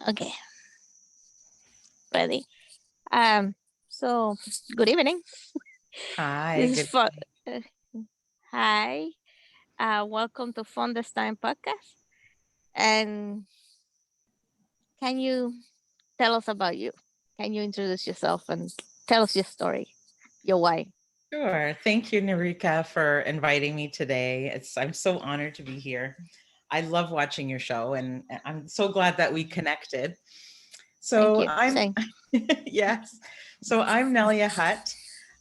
Okay, ready. Um, so good evening. Hi, This is good for evening. hi. Welcome to Fun This Time podcast. And can you tell us about you? Can you introduce yourself and tell us your story, your why? Sure. Thank you, Niurka, for inviting me today. I'm so honored to be here. I love watching your show and I'm so glad that we connected. Thank So you. I'm Same. yes. So I'm Nelia Hutt.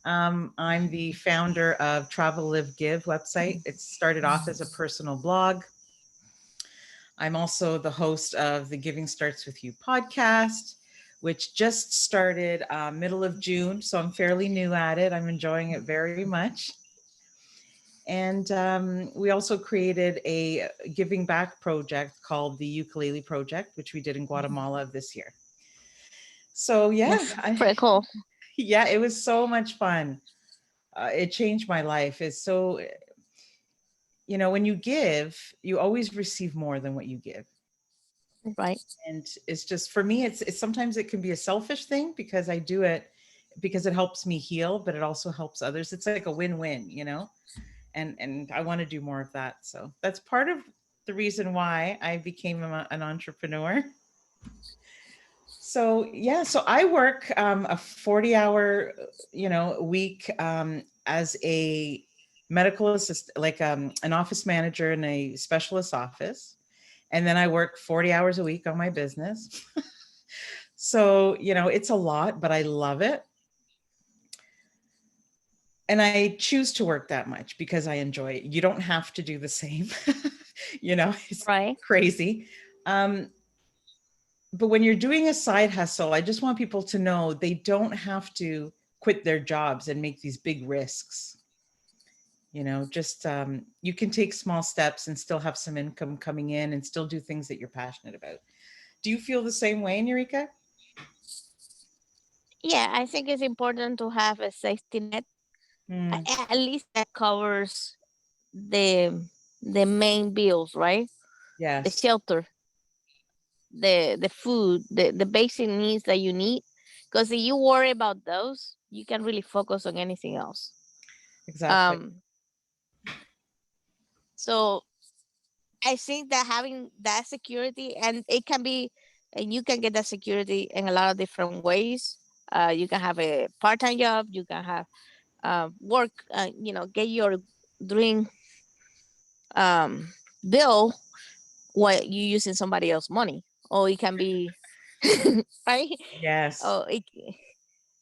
I'm the founder of Travel Live Give website. It started off as a personal blog. I'm also the host of the Giving Starts With You podcast, which just started middle of June. So I'm fairly new at it. I'm enjoying it very much. And we also created a giving back project called the Ukulele Project, which we did in Guatemala this year. So That's pretty cool. yeah, it was so much fun. It changed my life. It's so, when you give, you always receive more than what you give. Right. And it's just for me, it's sometimes it can be a selfish thing because I do it because it helps me heal, but it also helps others. It's like a win-win. And I want to do more of that. So that's part of the reason why I became an entrepreneur. So yeah, so I work a 40-hour, week as a medical assistant, like an office manager in a specialist office. And then I work 40 hours a week on my business. So, it's a lot, but I love it. And I choose to work that much because I enjoy it. You don't have to do the same. It's Right. crazy. Um, but when you're doing a side hustle, I just want people to know they don't have to quit their jobs and make these big risks. Just you can take small steps and still have some income coming in and still do things that you're passionate about. Do you feel the same way, Eureka? Yeah, I think it's important to have a safety net. Mm, At least that covers the main bills, right? The yes, shelter, the food, the basic needs that you need. Because if you worry about those, you can really focus on anything else. exactly. Um, so I think that having that security, and it can be, and you can get that security in a lot of different ways. You can have a part-time job. You can have work. Get your dream um, bill while you using somebody else's money, or it can be right. Yes. Oh,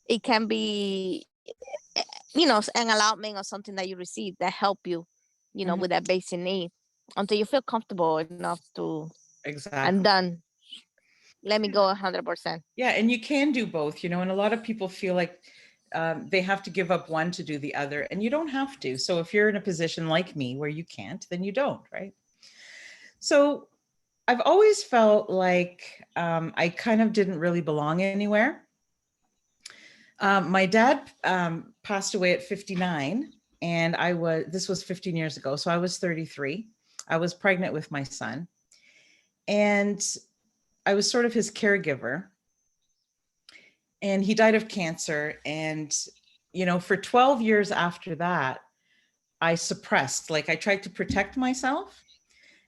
it can be an allowance or something that you receive that help you, Mhm. with that basic need until you feel comfortable enough to and Exactly. done. Let me go 100%. Yeah, and you can do both, and a lot of people feel like they have to give up one to do the other, and you don't have to. So if you're in a position like me where you can't, then you don't, right? So I've always felt like I kind of didn't really belong anywhere. My dad passed away at 59, and this was 15 years ago. So I was 33. I was pregnant with my son, and I was sort of his caregiver. And he died of cancer. And, for 12 years after that, I suppressed, like I tried to protect myself.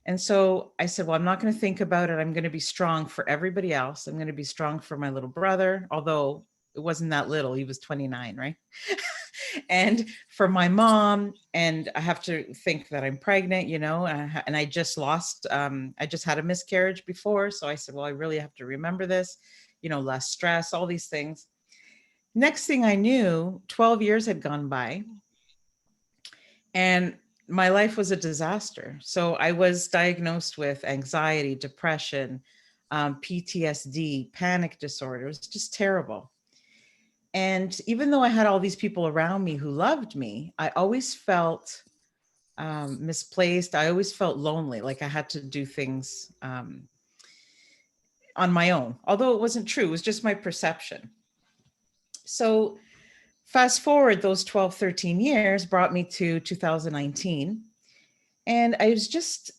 And so I said, well, I'm not going to think about it. I'm going to be strong for everybody else. I'm going to be strong for my little brother, although it wasn't that little. He was 29, right? And for my mom. And I have to think that I'm pregnant, and I just had a miscarriage before. So I said, well, I really have to remember this, less stress, all these things. Next thing I knew, 12 years had gone by and my life was a disaster. So I was diagnosed with anxiety, depression, PTSD, panic disorder. It was just terrible. And even though I had all these people around me who loved me, I always felt misplaced. I always felt lonely, like I had to do things on my own, although it wasn't true. It was just my perception. So fast forward, those 12, 13 years brought me to 2019. And I was just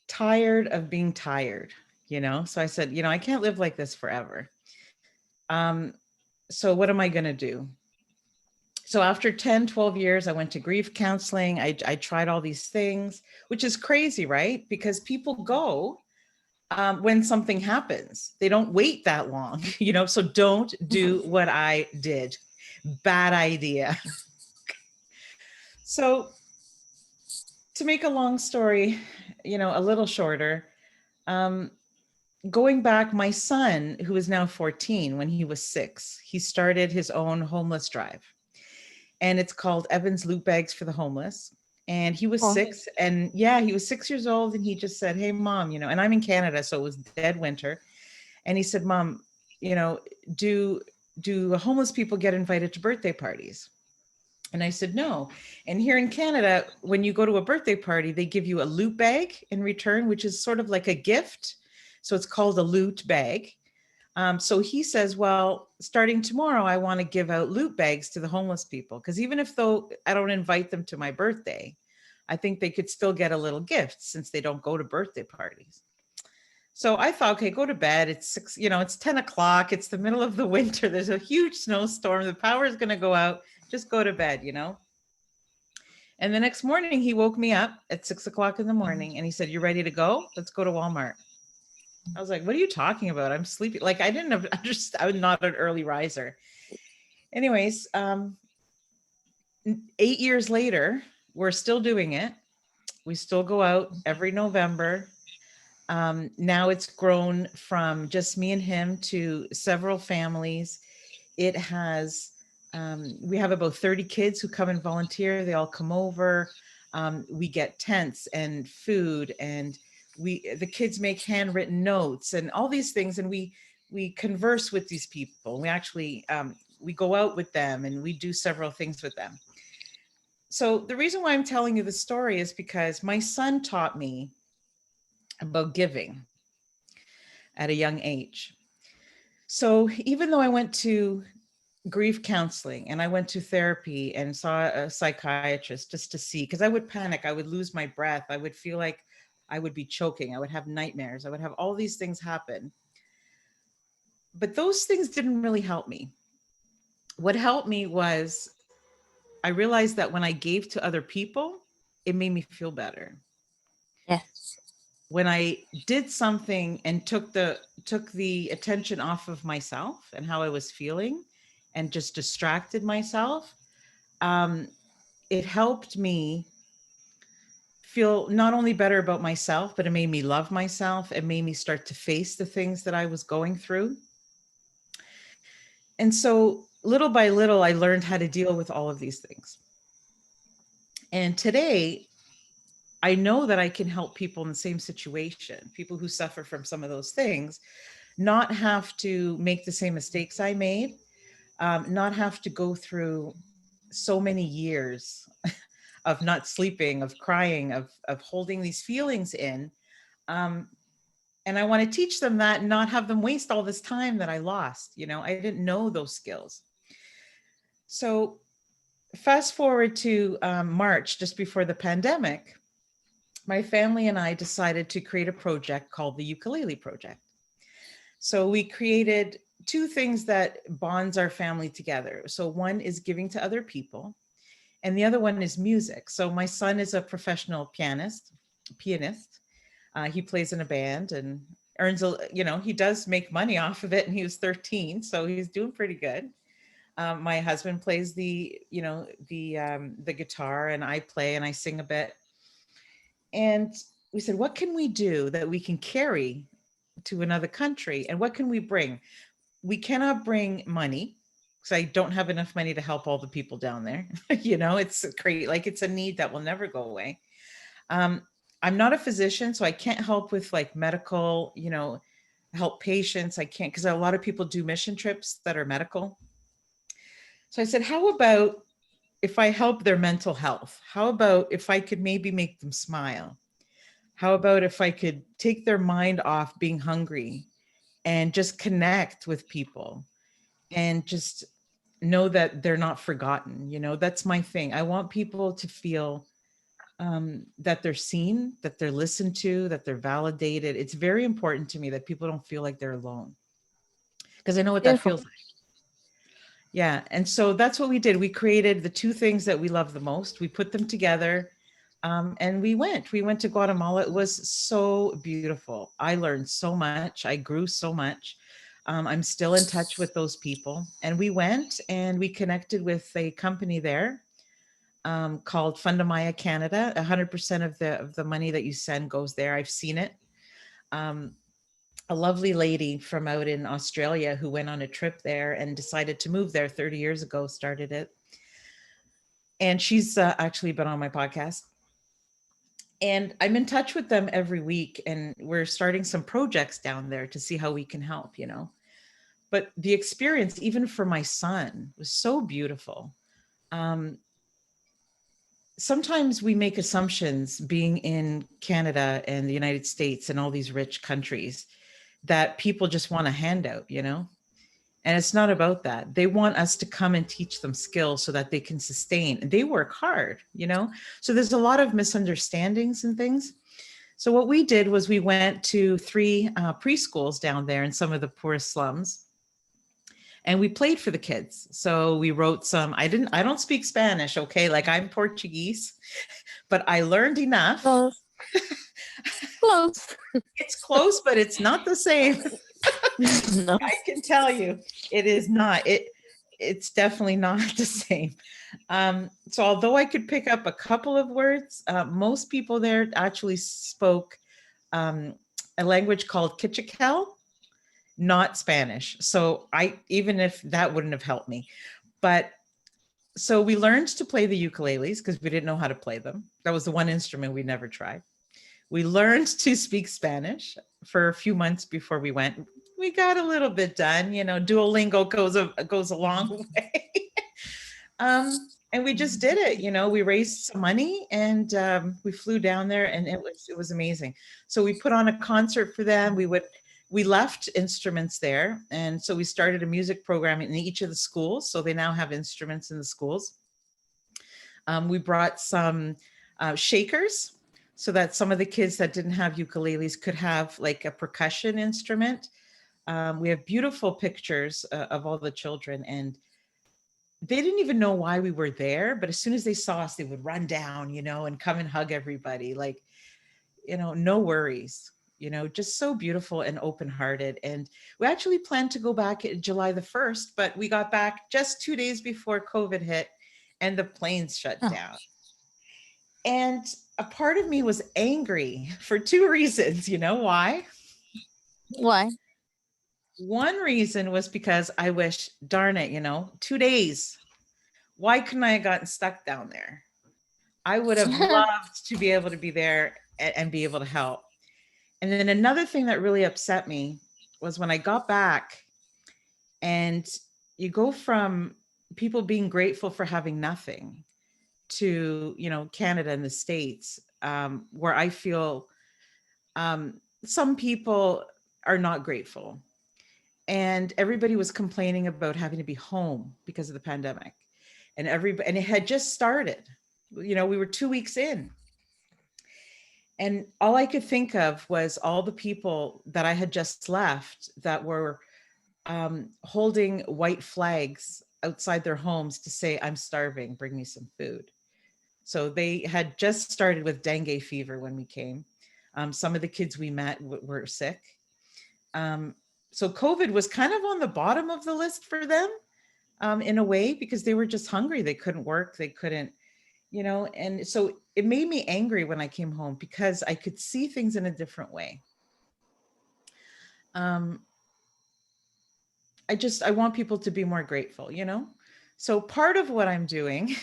tired of being tired. So I said, I can't live like this forever. Um, so what am I going to do? So after 10, 12 years, I went to grief counseling. I tried all these things, which is crazy, right? Because people go when something happens. They don't wait that long, so don't do what I did. Bad idea. So to make a long story, a little shorter, um, going back, my son, who is now 14, when he was 6, he started his own homeless drive. And it's called Evan's Loot Bags for the Homeless. And he was Oh, 6. And yeah, he was 6 years old. And he just said, "Hey, mom, and I'm in Canada. So it was dead winter. And he said, "Mom, you know, do homeless people get invited to birthday parties?" And I said, "No." And here in Canada, when you go to a birthday party, they give you a loot bag in return, which is sort of like a gift. So it's called a loot bag. So he says, "Well, starting tomorrow, I want to give out loot bags to the homeless people. Because even if though I don't invite them to my birthday, I think they could still get a little gift since they don't go to birthday parties." So I thought, okay, go to bed. It's 6, it's 10 o'clock. It's the middle of the winter. There's a huge snowstorm. The power is going to go out. Just go to bed. And the next morning, he woke me up at 6 o'clock in the morning and he said, "You ready to go? Let's go to Walmart." I was like, "What are you talking about? I'm sleepy." Like, I didn't understand. I was not an early riser. Anyways, 8 years later, we're still doing it. We still go out every November. Now it's grown from just me and him to several families. It has, we have about 30 kids who come and volunteer. They all come over. We get tents and food, and the kids make handwritten notes and all these things. And we converse with these people. We actually, we go out with them and we do several things with them. So the reason why I'm telling you the story is because my son taught me about giving at a young age. So even though I went to grief counseling and I went to therapy and saw a psychiatrist just to see, because I would panic, I would lose my breath, I would feel like I would be choking, I would have nightmares, I would have all these things happen. But those things didn't really help me. What helped me was I realized that when I gave to other people, it made me feel better. yes. When I did something and took the attention off of myself and how I was feeling and just distracted myself, um, it helped me feel not only better about myself, but it made me love myself. It made me start to face the things that I was going through. And so little by little, I learned how to deal with all of these things. And today, I know that I can help people in the same situation, people who suffer from some of those things, not have to make the same mistakes I made, not have to go through so many years of not sleeping, of crying, of holding these feelings in. Um, and I want to teach them that and not have them waste all this time that I lost. I didn't know those skills. So fast forward to March, just before the pandemic, my family and I decided to create a project called the Ukulele Project. So we created two things that bonds our family together. So one is giving to other people, and the other one is music. So my son is a professional pianist. He plays in a band and earns he does make money off of it, and he was 13, so he's doing pretty good. My husband plays the guitar, and I play and I sing a bit. And we said, what can we do that we can carry to another country, and what can we bring? We cannot bring money because I don't have enough money to help all the people down there. It's great. Like, it's a need that will never go away. Um, I'm not a physician, so I can't help with like medical, help patients. I can't, because a lot of people do mission trips that are medical. So I said, how about if I help their mental health? How about if I could maybe make them smile? How about if I could take their mind off being hungry and just connect with people and just know that they're not forgotten? That's my thing. I want people to feel that they're seen, that they're listened to, that they're validated. It's very important to me that people don't feel like they're alone, because I know what that Beautiful. feels like. Yeah. And so that's what we did. We created the two things that we love the most. We put them together, and we went to Guatemala. It was so beautiful. I learned so much. I grew so much. I'm still in touch with those people. And we went and we connected with a company there, called Fundamaya Canada. 100% of the money that you send goes there. I've seen it. Um, a lovely lady from out in Australia who went on a trip there and decided to move there 30 years ago, started it. And she's actually been on my podcast. And I'm in touch with them every week. And we're starting some projects down there to see how we can help, you know. But the experience, even for my son, was so beautiful. Um, Sometimes we make assumptions being in Canada and the United States and all these rich countries that people just want a handout, you know? And it's not about that. They want us to come and teach them skills so that they can sustain. They work hard, you know? So there's a lot of misunderstandings and things. So what we did was we went to three preschools down there in some of the poorest slums, and we played for the kids. So we wrote some, I don't speak Spanish, okay? Like, I'm Portuguese, but I learned enough. Close. Close. It's close, but it's not the same. No. I can tell you, it is not. It's definitely not the same. So although I could pick up a couple of words, most people there actually spoke um, a language called Kichikel, not Spanish. So I, even if that wouldn't have helped me, but so we learned to play the ukuleles because we didn't know how to play them. That was the one instrument we never tried. We learned to speak Spanish for a few months before we went. We got a little bit done, you know. Duolingo goes a long way. And we just did it. You know, we raised some money, and we flew down there, and it was amazing. So we put on a concert for them. We left instruments there, and so we started a music program in each of the schools. So they now have instruments in the schools. We brought some shakers so that some of the kids that didn't have ukuleles could have like a percussion instrument. We have beautiful pictures of all the children, and they didn't even know why we were there. But as soon as they saw us, they would run down, you know, and come and hug everybody. Like, you know, no worries, you know, just so beautiful and open hearted. And we actually planned to go back July the 1st, but we got back just 2 days before COVID hit and the planes shut Oh, down. And a part of me was angry for two reasons. You know why? why? One reason was because I wish, darn it, you know, 2 days. Why couldn't I have gotten stuck down there? I would have loved to be able to be there and be able to help. And then another thing that really upset me was when I got back, and you go from people being grateful for having nothing to, you know, Canada and the States, where I feel some people are not grateful. And everybody was complaining about having to be home because of the pandemic. And it had just started. You know, we were 2 weeks in. And all I could think of was all the people that I had just left that were holding white flags outside their homes to say, "I'm starving, bring me some food." So they had just started with dengue fever when we came. Some of the kids we met were sick. Um, so COVID was kind of on the bottom of the list for them, in a way, because they were just hungry. They couldn't work. They couldn't, you know, and so it made me angry when I came home because I could see things in a different way. Um, I want people to be more grateful, you know? So part of what I'm doing,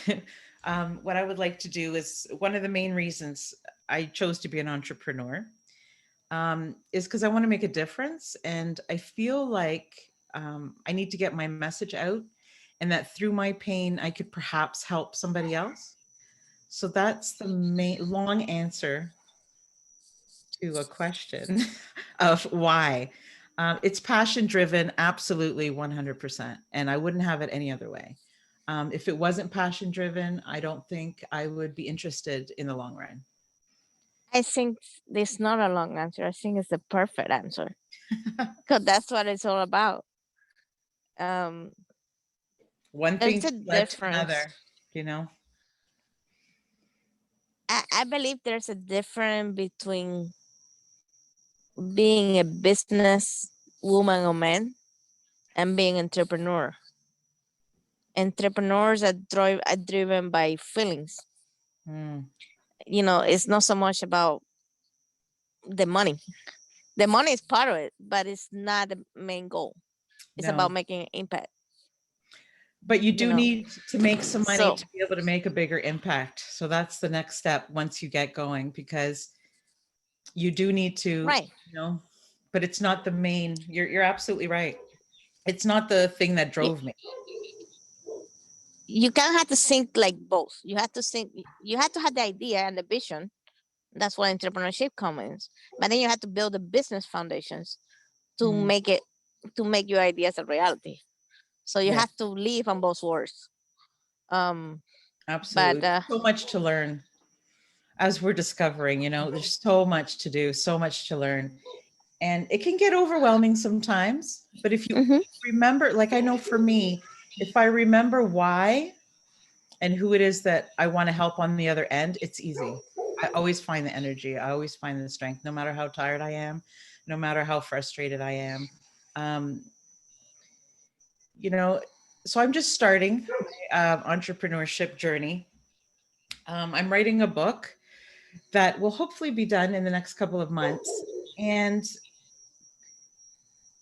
what I would like to do is one of the main reasons I chose to be an entrepreneur, is because I want to make a difference. And I feel like I need to get my message out, and that through my pain, I could perhaps help somebody else. So that's the main long answer to a question of why. It's passion driven, absolutely 100%. And I wouldn't have it any other way. If it wasn't passion driven, I don't think I would be interested in the long run. I think there's not a long answer. I think it's the perfect answer because that's what it's all about. Um, One there's thing a led to difference. another, you know? I believe there's a difference between being a business woman or man and being entrepreneur. Entrepreneurs are driven by feelings. Mm, It's not so much about the money. The money is part of it, but it's not the main goal. It's about no. making an impact. But you You do know, need to make some money so to be able to make a bigger impact. So that's the next step once you get going, because you do need to, right. you know, but it's not the main. You're absolutely right. It's not the thing that You, drove me. you can't have to think like both. You have to think. You have to have the idea and the vision. That's what entrepreneurship comes. But then you have to build the business foundations to Mm, make it to make your ideas a reality. So you yeah, have to live on both worlds. Um, absolutely. but So much to learn as we're discovering, you know, there's so much to do, so much to learn. And it can get overwhelming sometimes. But if you mhm. remember, like I know for me, if I remember why and who it is that I want to help on the other end, it's easy. I always find the energy. I always find the strength, no matter how tired I am, no matter how frustrated I am. Um, you know, so I'm just starting my entrepreneurship journey. I'm writing a book that will hopefully be done in the next couple of months. And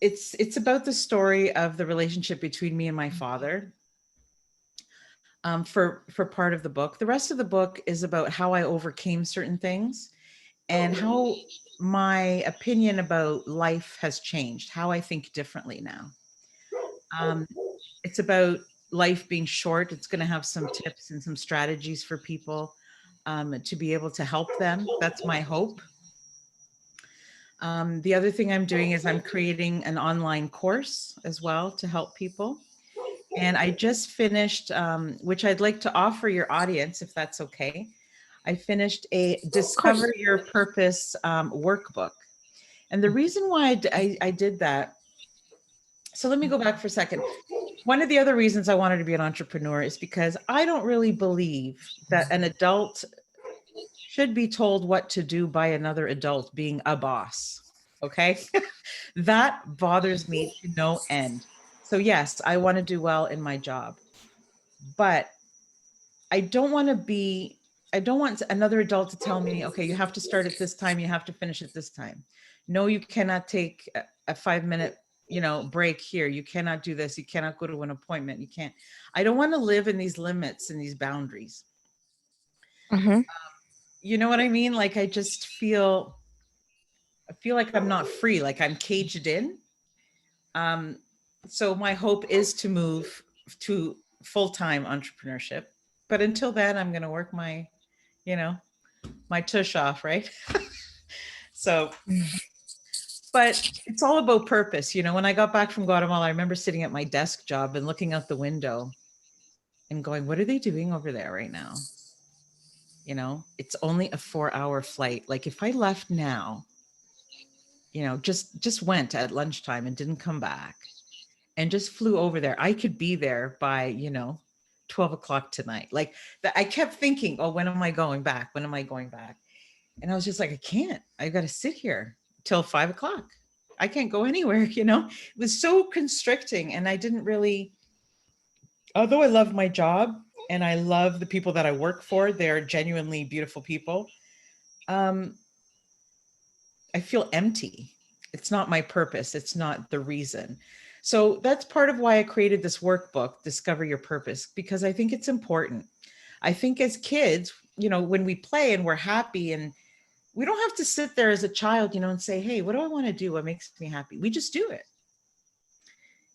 it's about the story of the relationship between me and my father, for part of the book. The rest of the book is about how I overcame certain things and how my opinion about life has changed, how I think differently now. Um, it's about life being short. It's going to have some tips and some strategies for people, to be able to help them. That's my hope. The other thing I'm doing is I'm creating an online course as well to help people. And I just finished, which I'd like to offer your audience, if that's okay. I finished a Of course. Discover Your Purpose workbook. And the reason why I did that, so let me go back for a second. One of the other reasons I wanted to be an entrepreneur is because I don't really believe that an adult should be told what to do by another adult being a boss. Okay. That bothers me to no end. So, yes, I want to do well in my job, but I don't want to be, I don't want another adult to tell me, okay, you have to start at this time, you have to finish at this time. No, you cannot take a 5 minute, break here. You cannot do this. You cannot go to an appointment. You can't. I don't want to live in these limits and these boundaries. Hmm. You know what I mean? Like I feel like I'm not free, like I'm caged in. Um, so my hope is to move to full-time entrepreneurship. But until then, I'm going to work you know, my tush off, right? So, but it's all about purpose. When I got back from Guatemala, I remember sitting at my desk job and looking out the window and going, what are they doing over there right now? It's only a 4-hour flight. Like if I left now, just went at lunchtime and didn't come back and just flew over there, I could be there by, 12 o'clock tonight. Like that, I kept thinking, oh, when am I going back? When am I going back? And I was just like, I can't. I got to sit here till 5 o'clock. I can't go anywhere. It was so constricting. And I didn't really, although I love my job and I love the people that I work for, they're genuinely beautiful people. Um, I feel empty. It's not my purpose. It's not the reason. So that's part of why I created this workbook, Discover Your Purpose, because I think it's important. I think as kids, when we play and we're happy, and we don't have to sit there as a child, and say, hey, what do I want to do? What makes me happy? We just do it.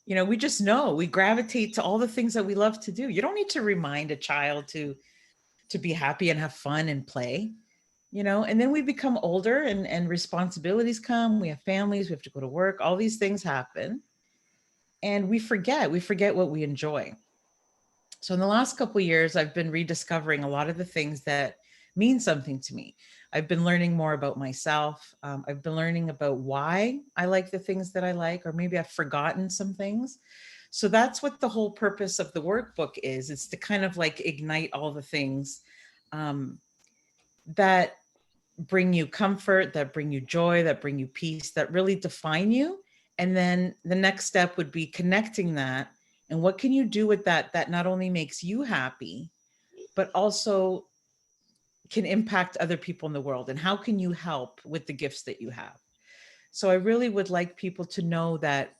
We just know, we gravitate to all the things that we love to do. You don't need to remind a child to be happy and have fun and play. And then we become older, and responsibilities come, we have families, we have to go to work, all these things happen, and we forget what we enjoy. So in the last couple of years, I've been rediscovering a lot of the things that mean something to me. I've been learning more about myself. I've been learning about why I like the things that I like, or maybe I've forgotten some things. So that's what the whole purpose of the workbook is. It's to kind of like ignite all the things um, that bring you comfort, that bring you joy, that bring you peace, that really define you. And then the next step would be connecting that. And what can you do with that that not only makes you happy, but also can impact other people in the world? And how can you help with the gifts that you have? So I really would like people to know that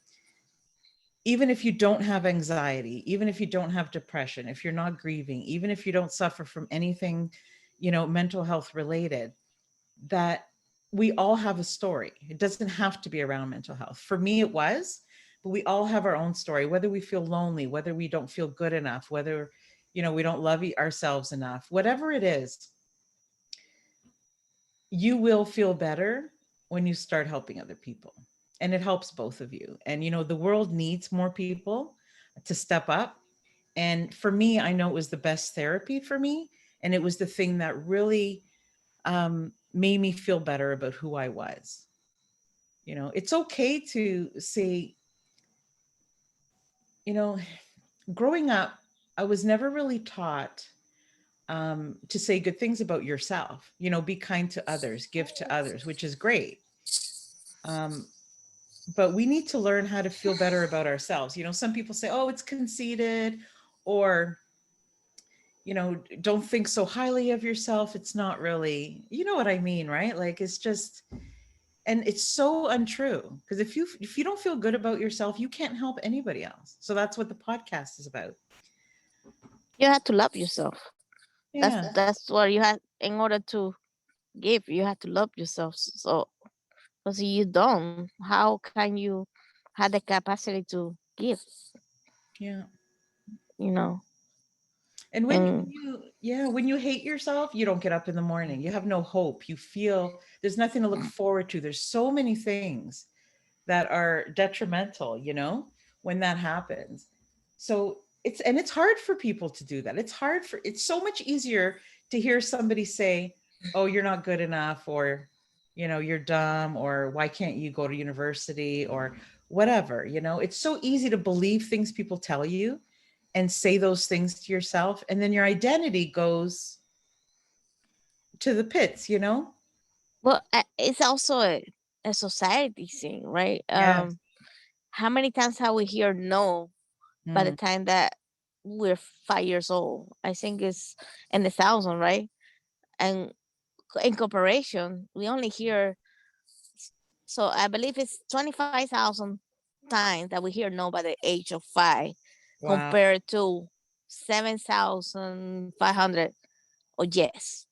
even if you don't have anxiety, even if you don't have depression, if you're not grieving, even if you don't suffer from anything, mental health related, that we all have a story. It doesn't have to be around mental health. For me, it was, but we all have our own story, whether we feel lonely, whether we don't feel good enough, whether, we don't love ourselves enough, whatever it is, you will feel better when you start helping other people. And it helps both of you. And, the world needs more people to step up. And for me, I know it was the best therapy for me. And it was the thing that really made me feel better about who I was. It's okay to say, you know, growing up, I was never really taught to say good things about yourself. Be kind to others, give to others, which is great. Um, but we need to learn how to feel better about ourselves. Some people say, oh, it's conceited, or, don't think so highly of yourself. It's not really, you know what I mean, right? Like, it's just, and it's so untrue, because if you don't feel good about yourself, you can't help anybody else. So that's what the podcast is about. You have to love yourself. That's Yeah. that's what you have in order to give. You have to love yourself. So, because you don't, how can you have the capacity to give? Yeah. You know, And and when you hate yourself, you don't get up in the morning. You have no hope. You feel there's nothing to look forward to. There's so many things that are detrimental, when that happens. So it's hard for people to do that. It's so much easier to hear somebody say, "Oh, you're not good enough," or, "You're dumb," or "Why can't you go to university," or whatever. It's so easy to believe things people tell you and say those things to yourself, and then your identity goes to the pits. well, it's also a society thing, right? Yes. How many times have we hear no by the Mm. time that we're 5 years old? I think it's in the thousand, right? And in comparison, we only hear, so I believe it's 25,000 times that we hear no by the age of 5, Wow. compared to 7,500 or yes.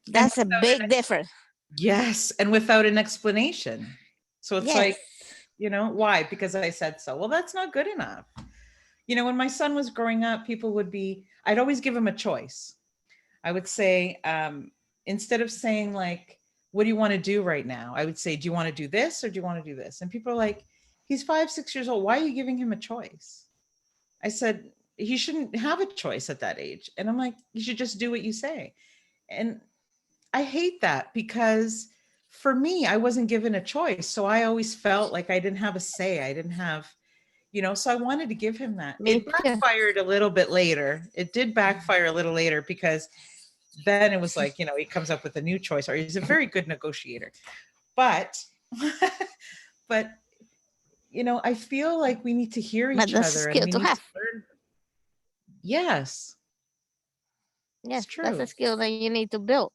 And That's a big difference. yes, and without an explanation. So it's Yes. like, why? Because I said so. Well, that's not good enough. When my son was growing up, I'd always give him a choice. I would say, instead of saying, like, what do you want to do right now? I would say, do you want to do this or do you want to do this? And people are like, he's 5, 6 years old. Why are you giving him a choice? I said, he shouldn't have a choice at that age. And I'm like, you should just do what you say. And I hate that, because for me, I wasn't given a choice. So I always felt like I didn't have a say. I didn't have, so I wanted to give him that. Me It too. backfired a little bit later. It did backfire a little later, because then it was like, he comes up with a new choice, or he's a very good negotiator. But, but, I feel like we need to hear But each that's a other, and skill we to need have. to learn. Yes, it's Yes, that's a true. skill that you need to build.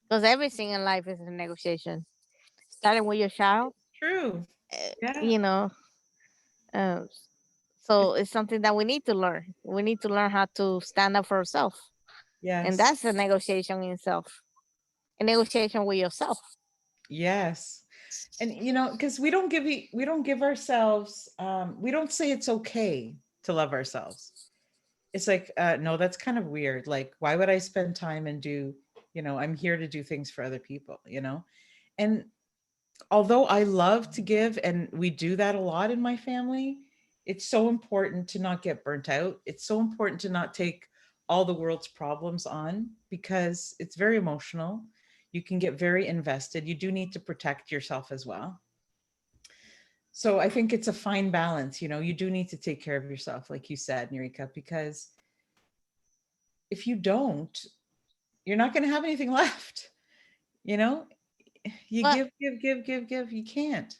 Because everything in life is a negotiation. Starting with your child, True. Yeah. you know, uh, so It's, it's something that we need to learn. We need to learn how to stand up for ourselves. And yes. that's a negotiation in itself, a negotiation with yourself. Yes. And because we don't give ourselves, we don't say it's okay to love ourselves. It's like, no, that's kind of weird. Like, why would I spend time and do, I'm here to do things for other people. And although I love to give, and we do that a lot in my family, It's so important to not get burnt out. It's so important to not take all the world's problems on because it's very emotional. You can get very invested. You do need to protect yourself as well. So I think it's a fine balance. You do need to take care of yourself, like you said, Nurika, because if you don't, you're not going to have anything left. You know, you Well, give. You can't.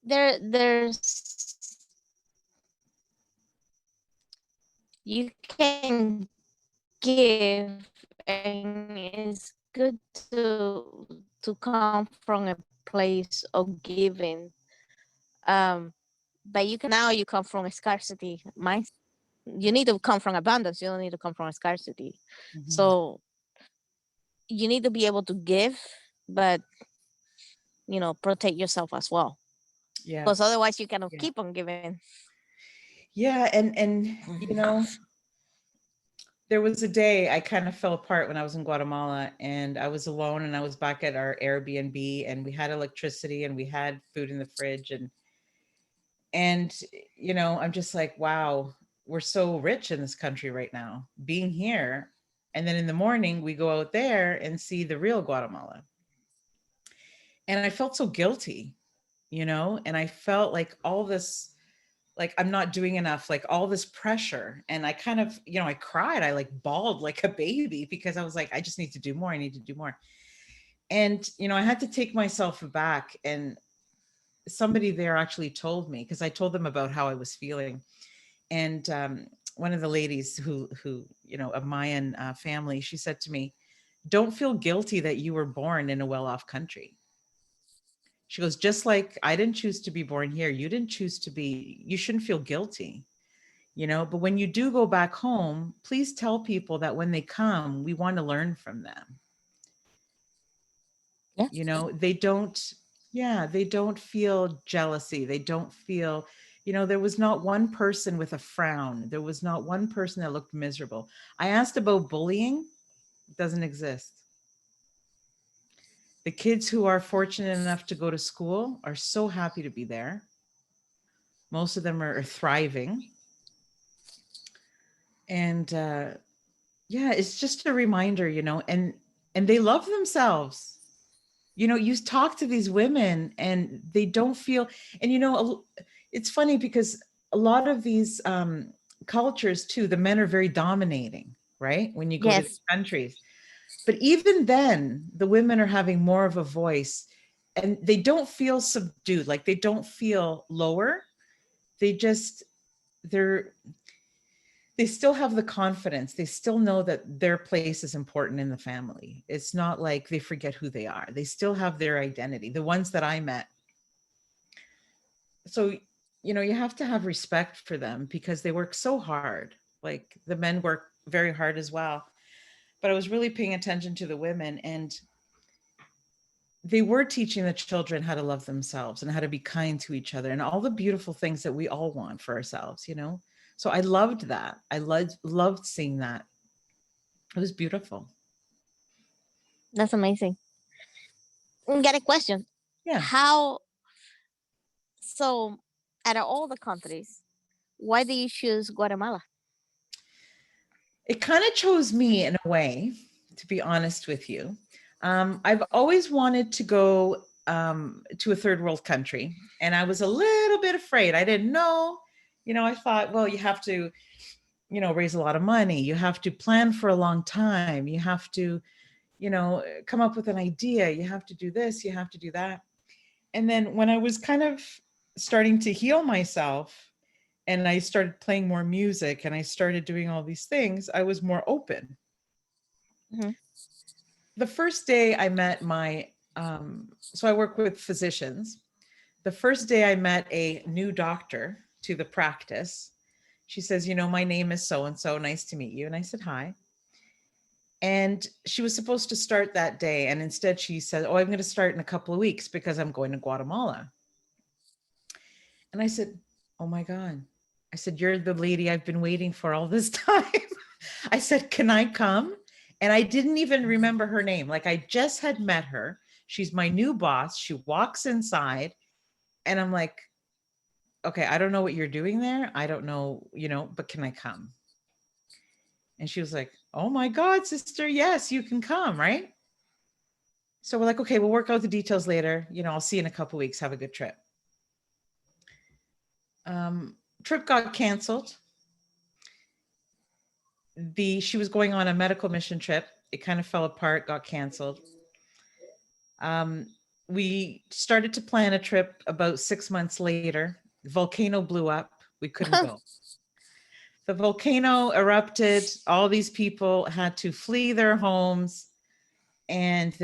there's you can give, and it's good to come from a place of giving. um but you can now you come from a scarcity mindset. You need to come from abundance, you don't need to come from a scarcity. Mhm. So you need to be able to give, but protect yourself as well, Yeah. because otherwise you cannot Yeah. keep on giving. Yeah. And there was a day I kind of fell apart when I was in Guatemala and I was alone and I was back at our Airbnb and we had electricity and we had food in the fridge and I'm just like, wow, we're so rich in this country right now being here. And then in the morning we go out there and see the real Guatemala. And I felt so guilty, and I felt like all this, like I'm not doing enough, like all this pressure. And I kind of, I cried, I like bawled like a baby because I was like, I just need to do more. I need to do more. And, I had to take myself aback. And somebody there actually told me, because I told them about how I was feeling. And one of the ladies who, a Mayan family, she said to me, don't feel guilty that you were born in a well-off country. She goes, just like I didn't choose to be born here, you didn't choose to be, you shouldn't feel guilty. But when you do go back home, please tell people that when they come, we want to learn from them. Yeah. They don't, yeah, they don't feel jealousy. They don't feel, there was not one person with a frown. There was not one person that looked miserable. I asked about bullying, it doesn't exist. The kids who are fortunate enough to go to school are so happy to be there. Most of them are thriving. And yeah, it's just a reminder, and they love themselves. You talk to these women and they don't feel, and it's funny because a lot of these cultures too, the men are very dominating, right? When you go to these Yes. countries. But even then, the women are having more of a voice and they don't feel subdued, like they don't feel lower. They just, they're, they still have the confidence. They still know that their place is important in the family. It's not like they forget who they are. They still have their identity. The ones that I met. So, you have to have respect for them because they work so hard. Like the men work very hard as well. But I was really paying attention to the women and they were teaching the children how to love themselves and how to be kind to each other and all the beautiful things that we all want for ourselves. So I loved that. I loved seeing that. It was beautiful. That's amazing. Got a question. Yeah. How, so out of all the countries, why do you choose Guatemala? It kind of chose me in a way, to be honest with you. I've always wanted to go to a third world country, and I was a little bit afraid. I didn't know. I thought, well, you have to, raise a lot of money. You have to plan for a long time. You have to, come up with an idea. You have to do this. You have to do that. And then when I was kind of starting to heal myself, and I started playing more music and I started doing all these things, I was more open. Hmm. The first day I met so I work with physicians. The first day I met a new doctor to the practice. She says, my name is so and so. Nice to meet you. And I said, hi. And she was supposed to start that day. And instead she said, oh, I'm going to start in a couple of weeks because I'm going to Guatemala. And I said, oh my God. I said, you're the lady I've been waiting for all this time. I said, can I come? And I didn't even remember her name. Like I just had met her. She's my new boss. She walks inside and I'm like, okay, I don't know what you're doing there. I don't know, but can I come? And she was like, oh my God, sister, yes, you can come, right? So we're like, okay, we'll work out the details later. I'll see you in a couple weeks. Have a good trip. Trip got canceled. She was going on a medical mission trip. It kind of fell apart, got canceled. Um, we started to plan a trip about 6 months later. The volcano blew up. We couldn't go. The volcano erupted. All these people had to flee their homes, and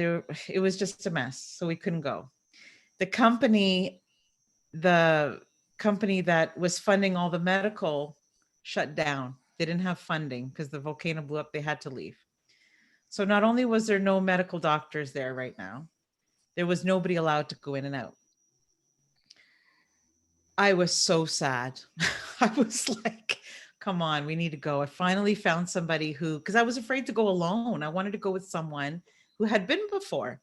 it was just a mess. So we couldn't go. The company, the company that was funding all the medical shut down. They didn't have funding because the volcano blew up. They had to leave. So not only was there no medical doctors there right now, there was nobody allowed to go in and out. I was so sad. I was like, come on, we need to go. I finally found somebody because I was afraid to go alone. I wanted to go with someone who had been before.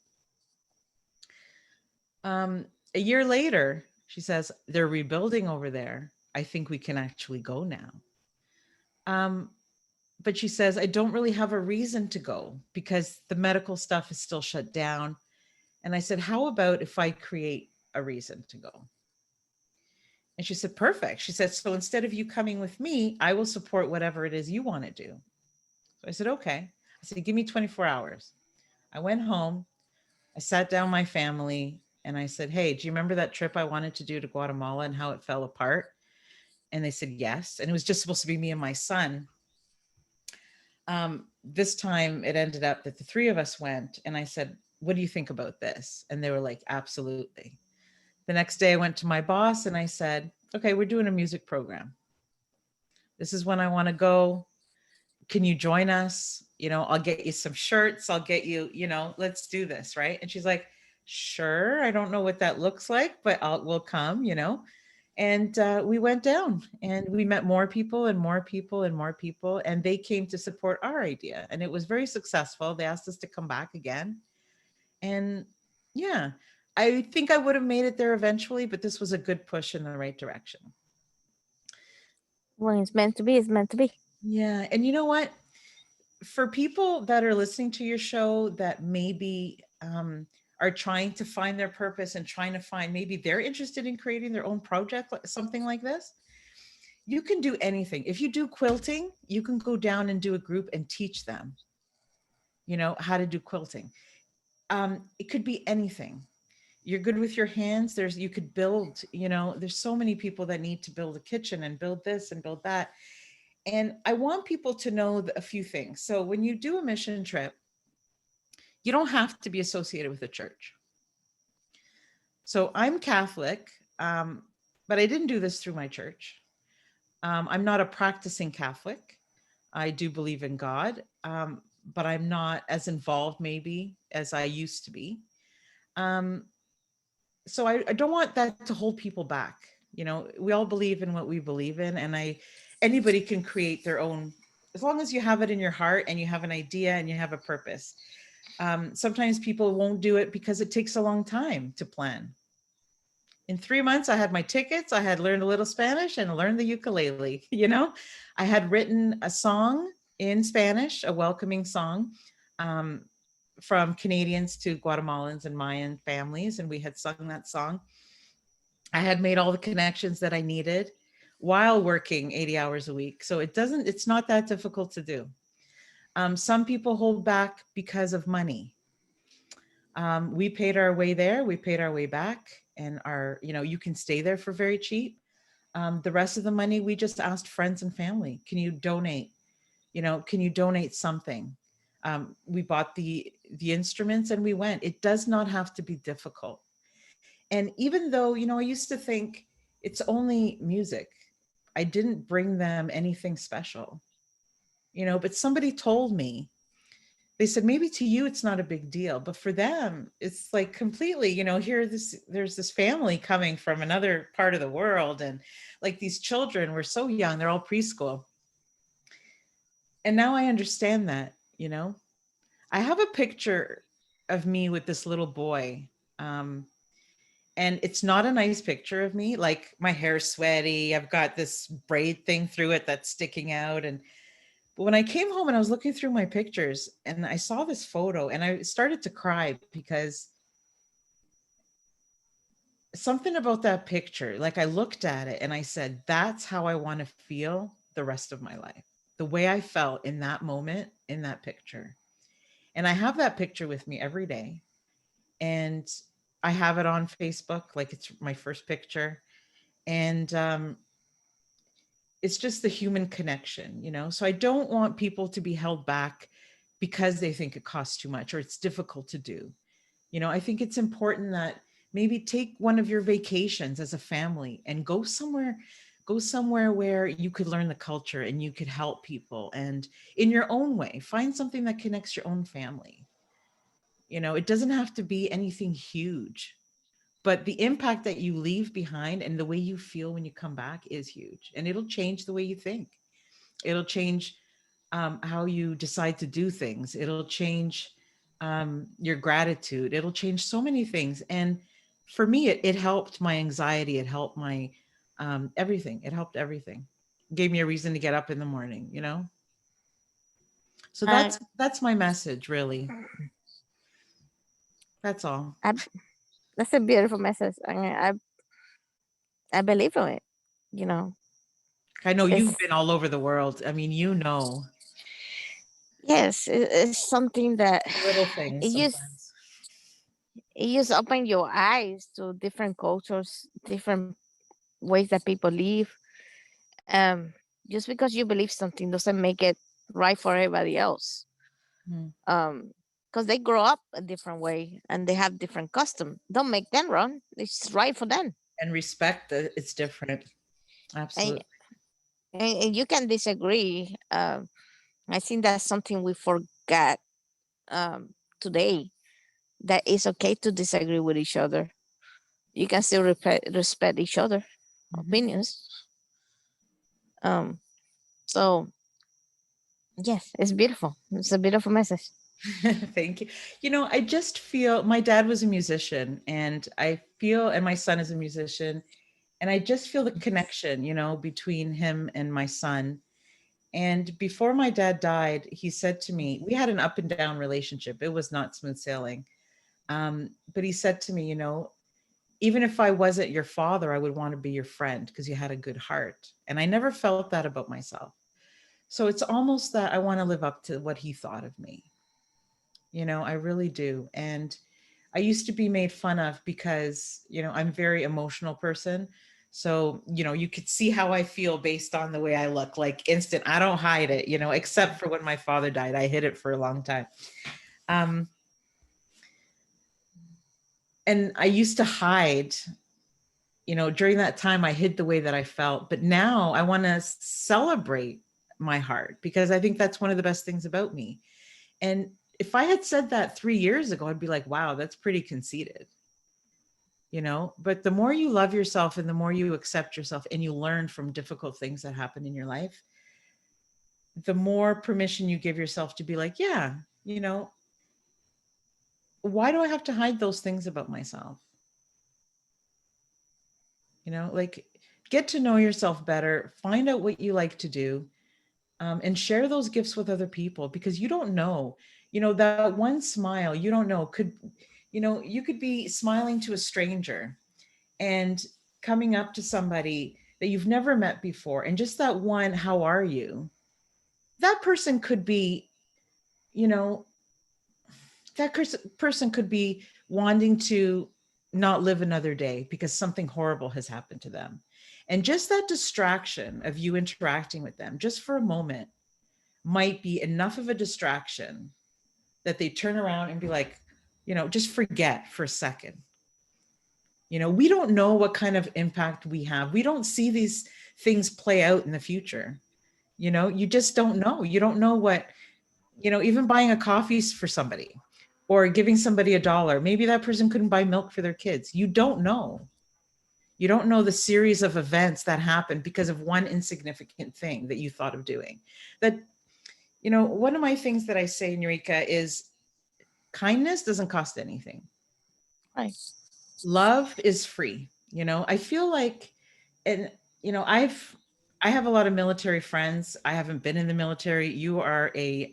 A year later, she says, they're rebuilding over there. I think we can actually go now. Um, but she says, I don't really have a reason to go because the medical stuff is still shut down. And I said, how about if I create a reason to go? And she said, perfect. She said, so instead of you coming with me, I will support whatever it is you want to do. So I said, okay. I said, give me 24 hours. I went home. I sat down my family and I said, hey, do you remember that trip I wanted to do to Guatemala and how it fell apart? And they said, yes. And it was just supposed to be me and my son. This time it ended up that the three of us went. And I said, what do you think about this? And they were like, absolutely. The next day I went to my boss and I said, okay, we're doing a music program. This is when I want to go. Can you join us? I'll get you some shirts. I'll get you, let's do this. Right. And she's like, sure. I don't know what that looks like, but we'll come. And we went down and we met more people and more people and more people. And they came to support our idea. And it was very successful. They asked us to come back again. And yeah, I think I would have made it there eventually, but this was a good push in the right direction. When it's meant to be, it's meant to be. Yeah. And you know what? For people that are listening to your show that maybe are trying to find their purpose and trying to find, maybe they're interested in creating their own project, something like this, you can do anything. If you do quilting, you can go down and do a group and teach them, how to do quilting. It could be anything. You're good with your hands. You could build, there's so many people that need to build a kitchen and build this and build that. And I want people to know a few things. So when you do a mission trip, you don't have to be associated with a church. So I'm Catholic, but I didn't do this through my church. I'm not a practicing Catholic. I do believe in God, but I'm not as involved maybe as I used to be. Um, so I don't want that to hold people back. We all believe in what we believe in, and anybody can create their own as long as you have it in your heart and you have an idea and you have a purpose. Sometimes people won't do it because it takes a long time to plan. In 3 months, I had my tickets, I had learned a little Spanish and learned the ukulele. I had written a song in Spanish, a welcoming song, um, from Canadians to Guatemalans and Mayan families, and we had sung that song. I had made all the connections that I needed while working 80 hours a week. So it's not that difficult to do. Some people hold back because of money. We paid our way there, we paid our way back, and you can stay there for very cheap. The rest of the money, we just asked friends and family, can you donate? Can you donate something? We bought the instruments and we went. It does not have to be difficult. And even though, I used to think it's only music, I didn't bring them anything special, but somebody told me, they said, maybe to you it's not a big deal, but for them it's like completely, there's this family coming from another part of the world, and like these children were so young, they're all preschool. And now I understand that. I have a picture of me with this little boy, um, And it's not a nice picture of me. Like my hair's sweaty. I've got this braid thing through it that's sticking out. And but when I came home and I was looking through my pictures and I saw this photo and I started to cry because something about that picture, like I looked at it and I said, that's how I want to feel the rest of my life. The way I felt in that moment in that picture. And I have that picture with me every day. And I have it on Facebook, like it's my first picture. And it's just the human connection, you know? So I don't want people to be held back because they think it costs too much or it's difficult to do. You know, I think it's important that maybe take one of your vacations as a family and go somewhere where you could learn the culture and you could help people and in your own way, find something that connects your own family. You know, it doesn't have to be anything huge, but the impact that you leave behind and the way you feel when you come back is huge. And it'll change the way you think. It'll change how you decide to do things. It'll change your gratitude. It'll change so many things. And for me, it helped my anxiety. It helped my everything. It helped everything. Gave me a reason to get up in the morning, you know? So I, that's my message, really. That's all. I that's a beautiful message. I believe in it. You know, I know it's you've been all over the world. I mean, you know, yes, it's something that little it things just sometimes. it just open your eyes to different cultures, different ways that people live. Um, just because you believe something doesn't make it right for everybody else. Mm. Because they grow up a different way and they have different custom. Don't make them wrong. It's right for them. And respect that it's different. And Absolutely. and you can disagree. I think that's something we forgot today. That it's okay to disagree with each other. You can still respect each other Mhm. opinions. Um, so yes, it's beautiful. It's a beautiful message. Thank you. You know, I just feel my dad was a musician and I feel, and my son is a musician, and I just feel the connection, you know, between him and my son. And before my dad died, he said to me, we had an up and down relationship. It was not smooth sailing. But he said to me, you know, even if I wasn't your father, I would want to be your friend because you had a good heart. And I never felt that about myself. So it's almost that I want to live up to what he thought of me. You know, I really do. And I used to be made fun of because, you know, I'm a very emotional person. So, you know, you could see how I feel based on the way I look, like instant. I don't hide it, you know, except for when my father died. I hid it for a long time. Um, and I used to hide, you know, during that time, I hid the way that I felt. But now I want to celebrate my heart because I think that's one of the best things about me. And if I had said that 3 years ago, I'd be like, wow, that's pretty conceited, you know? But the more you love yourself and the more you accept yourself and you learn from difficult things that happen in your life, the more permission you give yourself to be like, yeah, you know, why do I have to hide those things about myself? You know, like get to know yourself better, find out what you like to do, and share those gifts with other people because you don't know, you know, that one smile, you don't know, could, you know, you could be smiling to a stranger and coming up to somebody that you've never met before. And just that one, how are you? That person could be, you know, that person could be wanting to not live another day because something horrible has happened to them. And just that distraction of you interacting with them just for a moment might be enough of a distraction that they turn around and be like, you know, just forget for a second. You know, we don't know what kind of impact we have. We don't see these things play out in the future. You know, you just don't know. You don't know what, you know, even buying a coffee for somebody or giving somebody $1. Maybe that person couldn't buy milk for their kids. You don't know. You don't know the series of events that happened because of one insignificant thing that you thought of doing. That, you know, one of my things that I say, Neurika, is kindness doesn't cost anything. Right. love is free. I feel like, and I have a lot of military friends. I haven't been in the military. You are a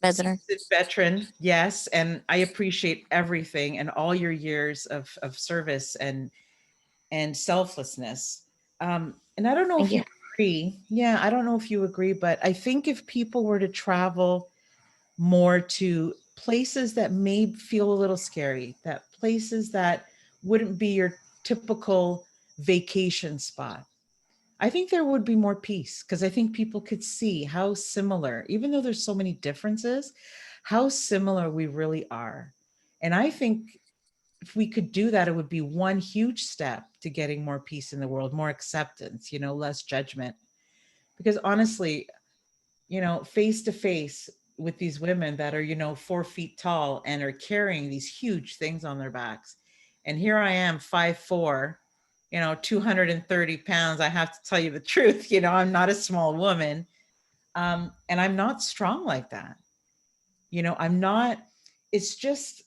Veteran. seasoned veteran, yes, and I appreciate everything and all your years of service and selflessness. And I don't know Thank if you. you agree. Yeah, I don't know if you agree, but I think if people were to travel more to places that may feel a little scary, that places that wouldn't be your typical vacation spot, I think there would be more peace because I think people could see how similar, even though there's so many differences, how similar we really are. And I think if we could do that, it would be one huge step to getting more peace in the world, more acceptance, less judgment. Because honestly, face to face with these women that are, 4 feet tall and are carrying these huge things on their backs. And here I am, 5'4", 230 pounds. I have to tell you the truth, I'm not a small woman. And I'm not strong like that. I'm not, it's just,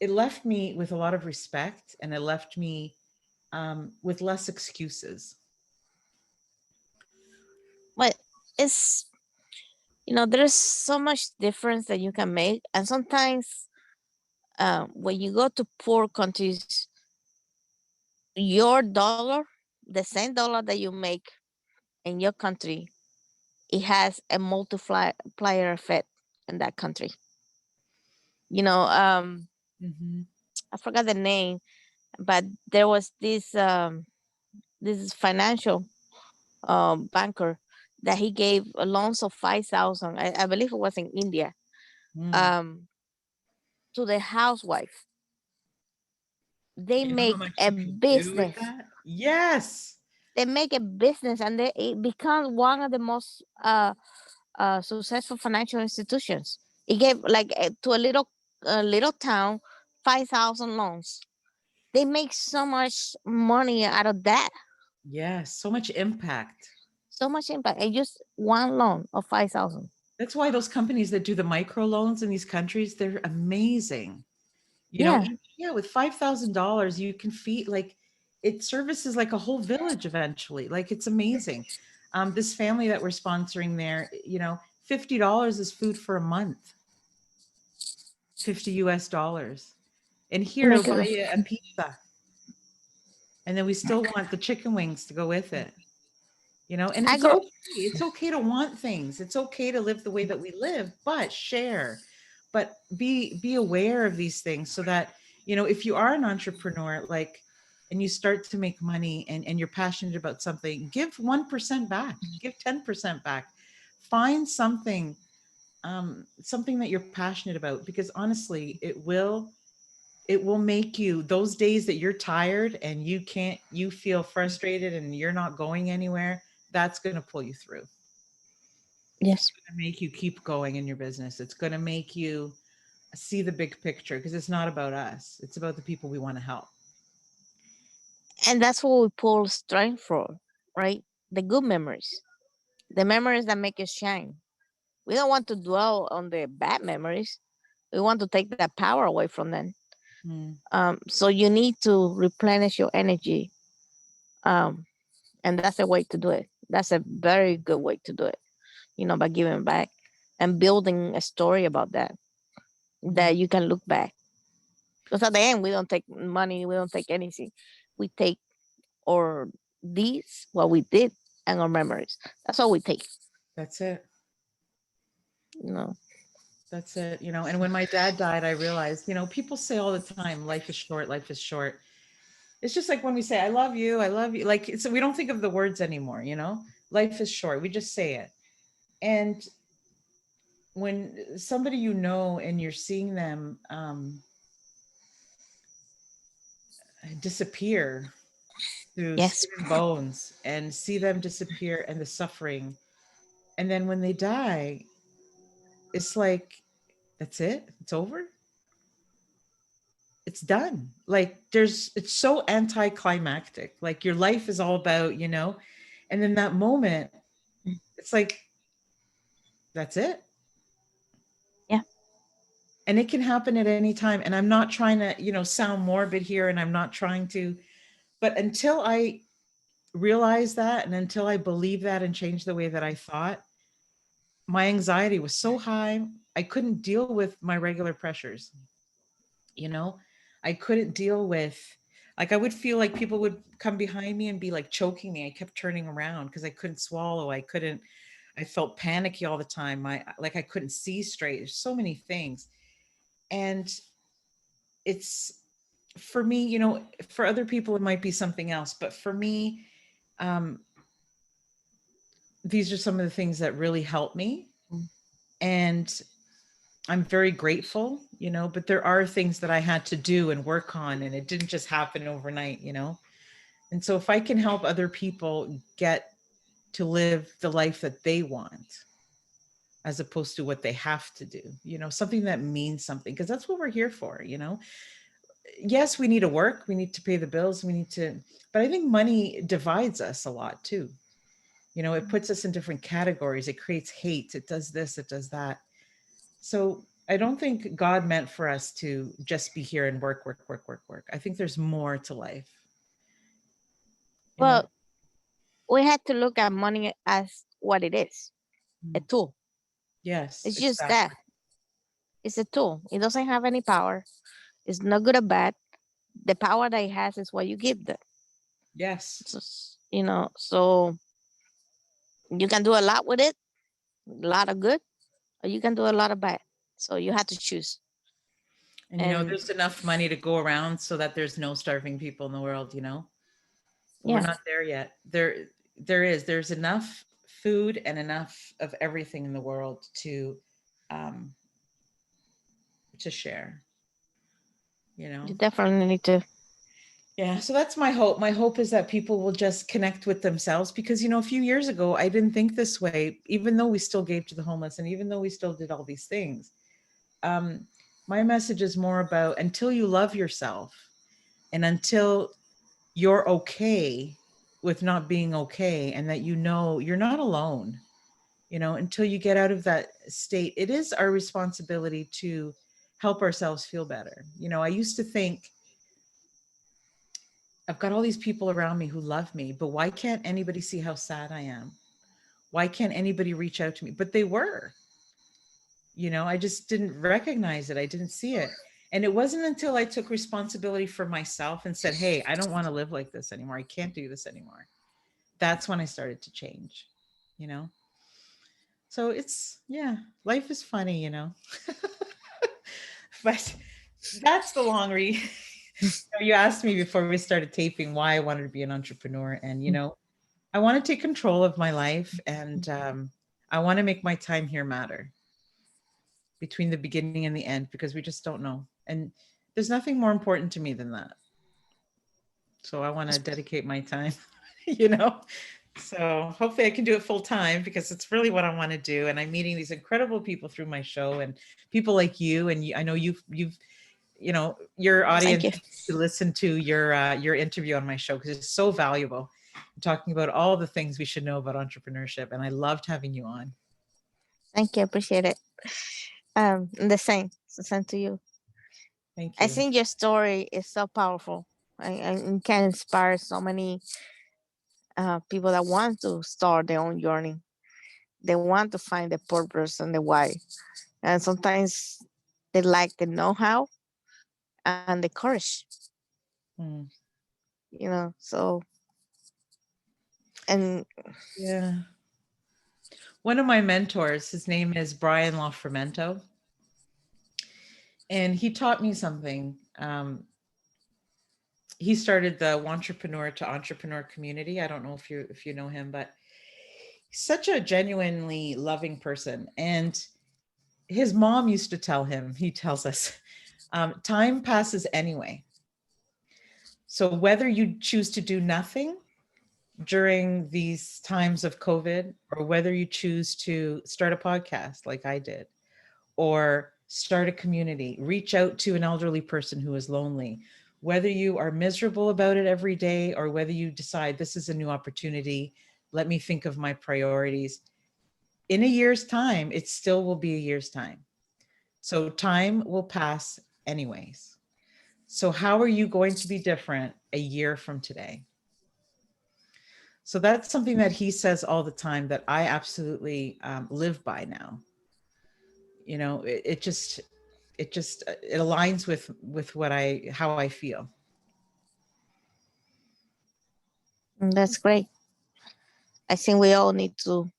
it left me with a lot of respect and it left me with less excuses. But it's, there's so much difference that you can make. And sometimes when you go to poor countries, your dollar, the same dollar that you make in your country, it has a multiplier effect in that country. You know, Hmm. I forgot the name, but there was this financial banker that he gave loans of 5,000. I believe it was in India, Mm. um, to the housewife. They You know how make much a you could do with business. that? Yes. They make a business, and it becomes one of the most successful financial institutions. It gave like to a little town 5,000 loans. They make so much money out of that, Yes, so much impact. so much impact, and just one loan of 5,000. That's why those companies that do the micro loans in these countries, they're amazing. Yeah, Yeah, with $5,000, you can feed like it services like a whole village eventually. Like it's amazing. This family that we're sponsoring there, $50 is food for a month, 50 US dollars. And they here make it'll buy it. you a pizza. And then we still want the chicken wings to go with it. And I it's go. okay. It's okay to want things. It's okay to live the way that we live, but share. But be aware of these things so that, if you are an entrepreneur, like, and you start to make money and you're passionate about something, give 1% back, give 10% back. Find something that you're passionate about, because honestly, it will make you, those days that you're tired and you feel frustrated and you're not going anywhere, that's going to pull you through. Yes, To make you keep going in your business. It's going to make you see the big picture, because it's not about us. It's about the people we want to help. and that's what we pull strength from, right? The good memories, the memories that make us shine. We don't want to dwell on the bad memories. We want to take that power away from them. Mm, So you need to replenish your energy, um, and that's a way to do it. That's a very good way to do it. By giving back and building a story about that mhm. you can look back. Because at the end, we don't take money, we don't take anything. We take our deeds, what we did, and our memories. That's all we take. That's it. You know. That's it. And when my dad died, I realized, people say all the time, life is short, life is short. It's just like when we say, I love you, I love you. Like, we don't think of the words anymore, life is short. We just say it. And when somebody and you're seeing them disappear through Yes. skin and bones, and see them disappear and the suffering, and then when they die, it's like, that's it, it's over, it's done. Like, it's so anticlimactic. Like, your life is all about, and then that moment, it's like, that's it. Yeah. and it can happen at any time. And I'm not trying to, sound morbid here, and I'm not trying to, but until I realized that, and until I believed that and changed the way that I thought, my anxiety was so high. I couldn't deal with my regular pressures. you know I couldn't deal with, like, I would feel like people would come behind me and be like choking me. I kept turning around because I couldn't swallow. I felt panicky all the time. I couldn't see straight. There's so many things. And it's, for me, for other people it might be something else, but for me, um these are some of the things that really help me. And I'm very grateful, but there are things that I had to do and work on, and it didn't just happen overnight. And so if I can help other people get to live the life that they want, as opposed to what they have to do, something that means something, because that's what we're here for. Yes, we need to work, we need to pay the bills, but I think money divides us a lot too. It puts us in different categories, it creates hate, it does this, it does that. So I don't think God meant for us to just be here and work, work, work, work, work. I think there's more to life, you know? Well, we had to look at money as what it is, a Mm. tool. Yes, It's just that. exactly. It's a tool. It doesn't have any power. It's not good or bad. The power that it has is what you give them. Yes. So, so you can do a lot with it, a lot of good, or you can do a lot of bad. So you have to choose. And And there's enough money to go around so that there's no starving people in the world. But we're yeah, not there yet. There's enough food and enough of everything in the world um to share, you you know. definitely need to. Yeah, so that's my hope. My hope is that people will just connect with themselves, because a few years ago I didn't think this way, even though we still gave to the homeless and even though we still did all these things. Um my message is more about, until you love yourself and until you're okay with not being okay, and that you're not alone, until you get out of that state, it is our responsibility to help ourselves feel better. I used to think, I've got all these people around me who love me, but why can't anybody see how sad I am? Why can't anybody reach out to me? But they were, I just didn't recognize it. I didn't see it. And it wasn't until I took responsibility for myself and said, hey, I don't want to live like this anymore. I can't do this anymore. That's when I started to change, you know? So yeah, life is funny. But that's the long read. You asked me before we started taping why I wanted to be an entrepreneur. And, I want to take control of my life, and I want to make my time here matter between the beginning and the end, because we just don't know. And there's nothing more important to me than that. So I want to dedicate my time, you know? So hopefully I can do it full time, because it's really what I want to do. And I'm meeting these incredible people through my show, and people like you. And I know your Thank audience you. needs to listen to your interview on my show, because it's so valuable. I'm talking about all the things we should know about entrepreneurship. And I loved having you on. Thank you. Appreciate it. The same. The same to you. Thank I you. think your story is so powerful and can inspire so many people that want to start their own journey. They want to find the purpose and the why. And sometimes they lack the know how and the courage, Mm. So, and Yeah. One of my mentors, his name is Brian Lafremento, and he taught me something. He started the entrepreneur to entrepreneur community. I don't know if you know him, but he's such a genuinely loving person. And his mom used to tell him, he tells us, time passes anyway. So whether you choose to do nothing during these times of COVID, or whether you choose to start a podcast like I did, or start a community, reach out to an elderly person who is lonely, whether you are miserable about it every day, or whether you decide this is a new opportunity, let me think of my priorities. In a year's time, it still will be a year's time. So time will pass anyways. So how are you going to be different a year from today? So that's something that he says all the time that I absolutely live by now. You know, it aligns with what I how I feel. That's great. I think we all need to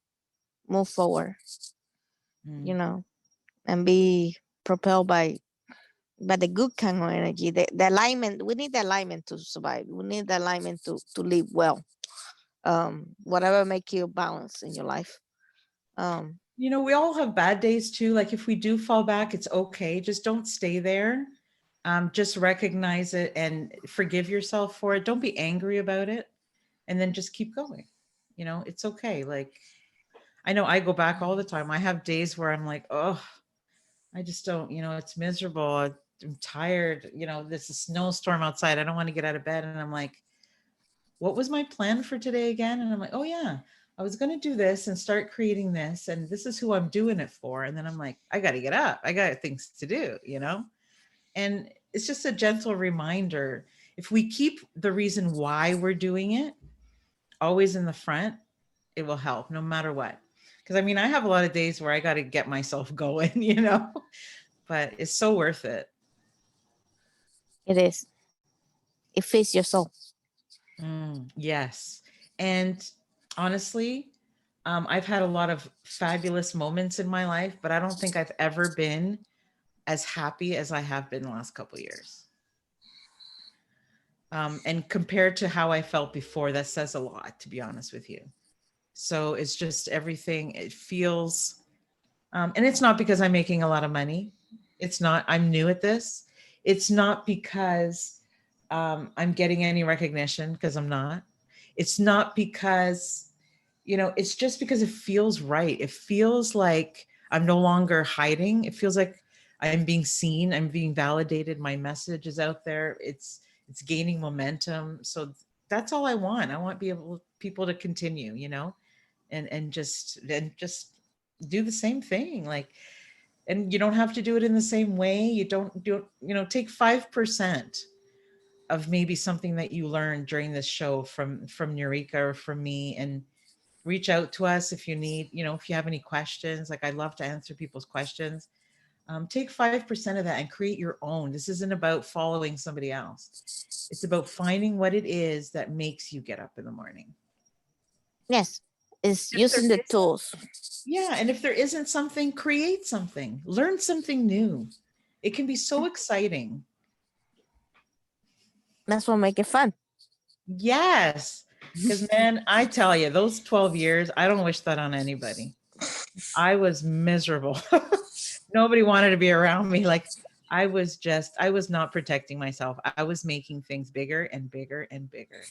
move forward, you Mm. know, and be propelled by the good kind of energy. The alignment. We need the alignment to survive. We need the alignment to live well. Whatever make you balance in your life. Um, You know, we all have bad days too. Like if we do fall back, it's okay. Just don't stay there. Just recognize it and forgive yourself for it. Don't be angry about it, and then just keep going. You know, it's okay. Like I know I go back all the time. I have days where I'm like, oh, I just don't. You know, it's miserable. I'm tired. You know, there's a snowstorm outside. I don't want to get out of bed, and I'm like, what was my plan for today again? And I'm like, oh yeah, I was going to do this and start creating this, and this is who I'm doing it for. And then I'm like, I got to get up. I got things to do, you know? And it's just a gentle reminder. If we keep the reason why we're doing it always in the front, it will help no matter what. Because I mean, I have a lot of days where I got to get myself going, you know, but it's so worth it. it is. It feeds your soul. Yes. And honestly, I've had a lot of fabulous moments in my life, but I don't think I've ever been as happy as I have been the last couple of years. And compared to how I felt before, that says a lot, to be honest with you. So it's just everything. It feels, and it's not because I'm making a lot of money. It's not, I'm new at this. It's not because I'm getting any recognition, because I'm not. It's not because, you know, it's just because it feels right. It feels like I'm no longer hiding. It feels like I'm being seen. I'm being validated. My message is out there. It's gaining momentum. So that's all I want. I want people to continue, you know, and just do the same thing. Like, and you don't have to do it in the same way. You don't do, you know, take 5% of maybe something that you learned during this show from Neurika or from me, and reach out to us if you need, you know, if you have any questions. Like, I love to answer people's questions. Take 5% of that and create your own. This isn't about following somebody else. It's about finding what it is that makes you get up in the morning. Yes, it's If there using the isn't, tools. yeah, and if there isn't something, create something, learn something new. It can be so exciting. That's what make it fun. Yes. Because, man, I tell you, those 12 years, I don't wish that on anybody. I was miserable. Nobody wanted to be around me. Like, I was not protecting myself. I was making things bigger and bigger and bigger,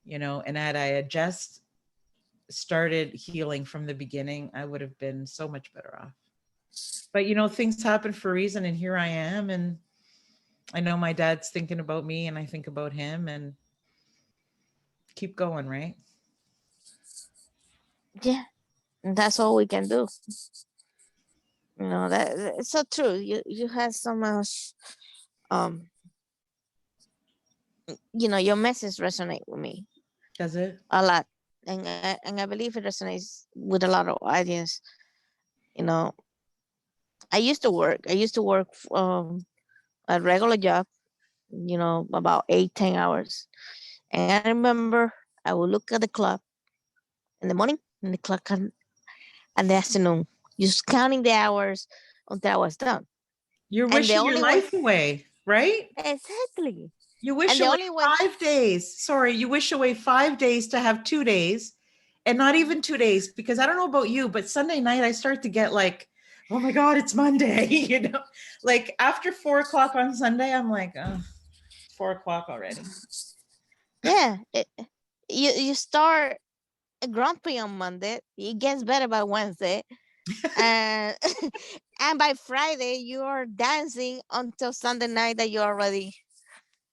you know, and had I had just started healing from the beginning, I would have been so much better off. But, you know, things happen for a reason. And here I am. And I know my dad's thinking about me and I think about him, and keep going, right? Yeah, that's all we can do. It's so true. You have so much. Um, your message resonate with me Does it? a lot, and I believe it resonates with a lot of audience. You know, I used to work. I used to work a regular job. About 8-10 hours, and I remember I would look at the clock in the morning and the clock and the afternoon, just counting the hours until I was done. You're And the wishing your only way, life away, right? exactly, You wish and the away only way, 5 days. Sorry, you wish away 5 days to have 2 days, and not even 2 days, because I don't know about you, but Sunday night I start to get like, oh my God, it's Monday. You know, like after 4 o'clock on Sunday, I'm like, oh, it's 4 o'clock already. yeah, you start grumpy on Monday. It gets better by Wednesday, and and by Friday you are dancing until Sunday night that you're already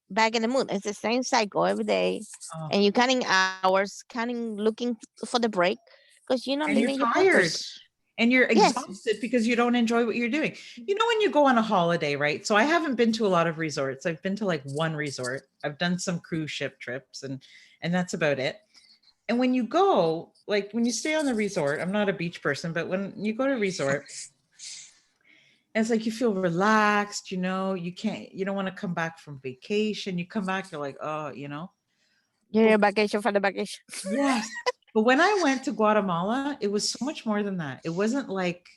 back in the mood. It's the same cycle every day, Oh, and you're counting hours, looking for the break, because you're not and you're living your tired. purpose. and you're Yes. exhausted because you don't enjoy what you're doing. You know, when you go on a holiday, right? So I haven't been to a lot of resorts. I've been to like one resort. I've done some cruise ship trips, and that's about it. And when you go, like when you stay on the resort, I'm not a beach person, but when you go to a resort, and it's like you feel relaxed, you know, you don't want to come back from vacation. You come back, you're like, oh, you know. You're But a vacation for the vacation. yes. But when I went to Guatemala, it was so much more than that. It wasn't like,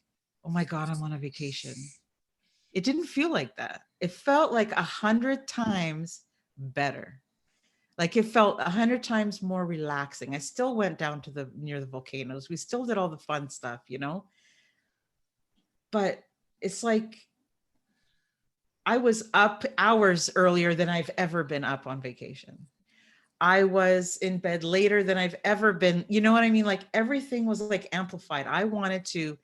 oh my God, I'm on a vacation. It didn't feel like that. It felt like 100 times better. Like it felt 100 times more relaxing. I still went down to the near the volcanoes. We still did all the fun stuff, you know. But it's like I was up hours earlier than I've ever been up on vacation. I was in bed later than I've ever been. You know what I mean? Like everything was like amplified. I wanted to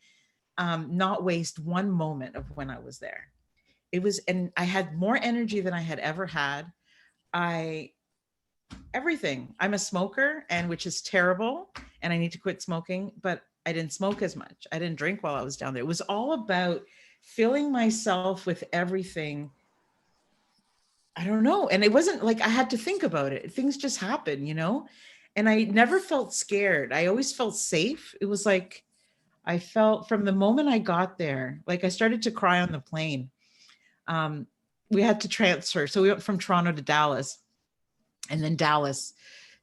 not waste one moment of when I was there. It was, and I had more energy than I had ever had. I everything. I'm a smoker, and which is terrible, and I need to quit smoking, but I didn't smoke as much. I didn't drink while I was down there. It was all about filling myself with everything. I don't know. And it wasn't like I had to think about it. Things just happen, you know? And I never felt scared. I always felt safe. It was like I felt from the moment I got there, like I started to cry on the plane. Um, we had to transfer. So we went from Toronto to Dallas, and then Dallas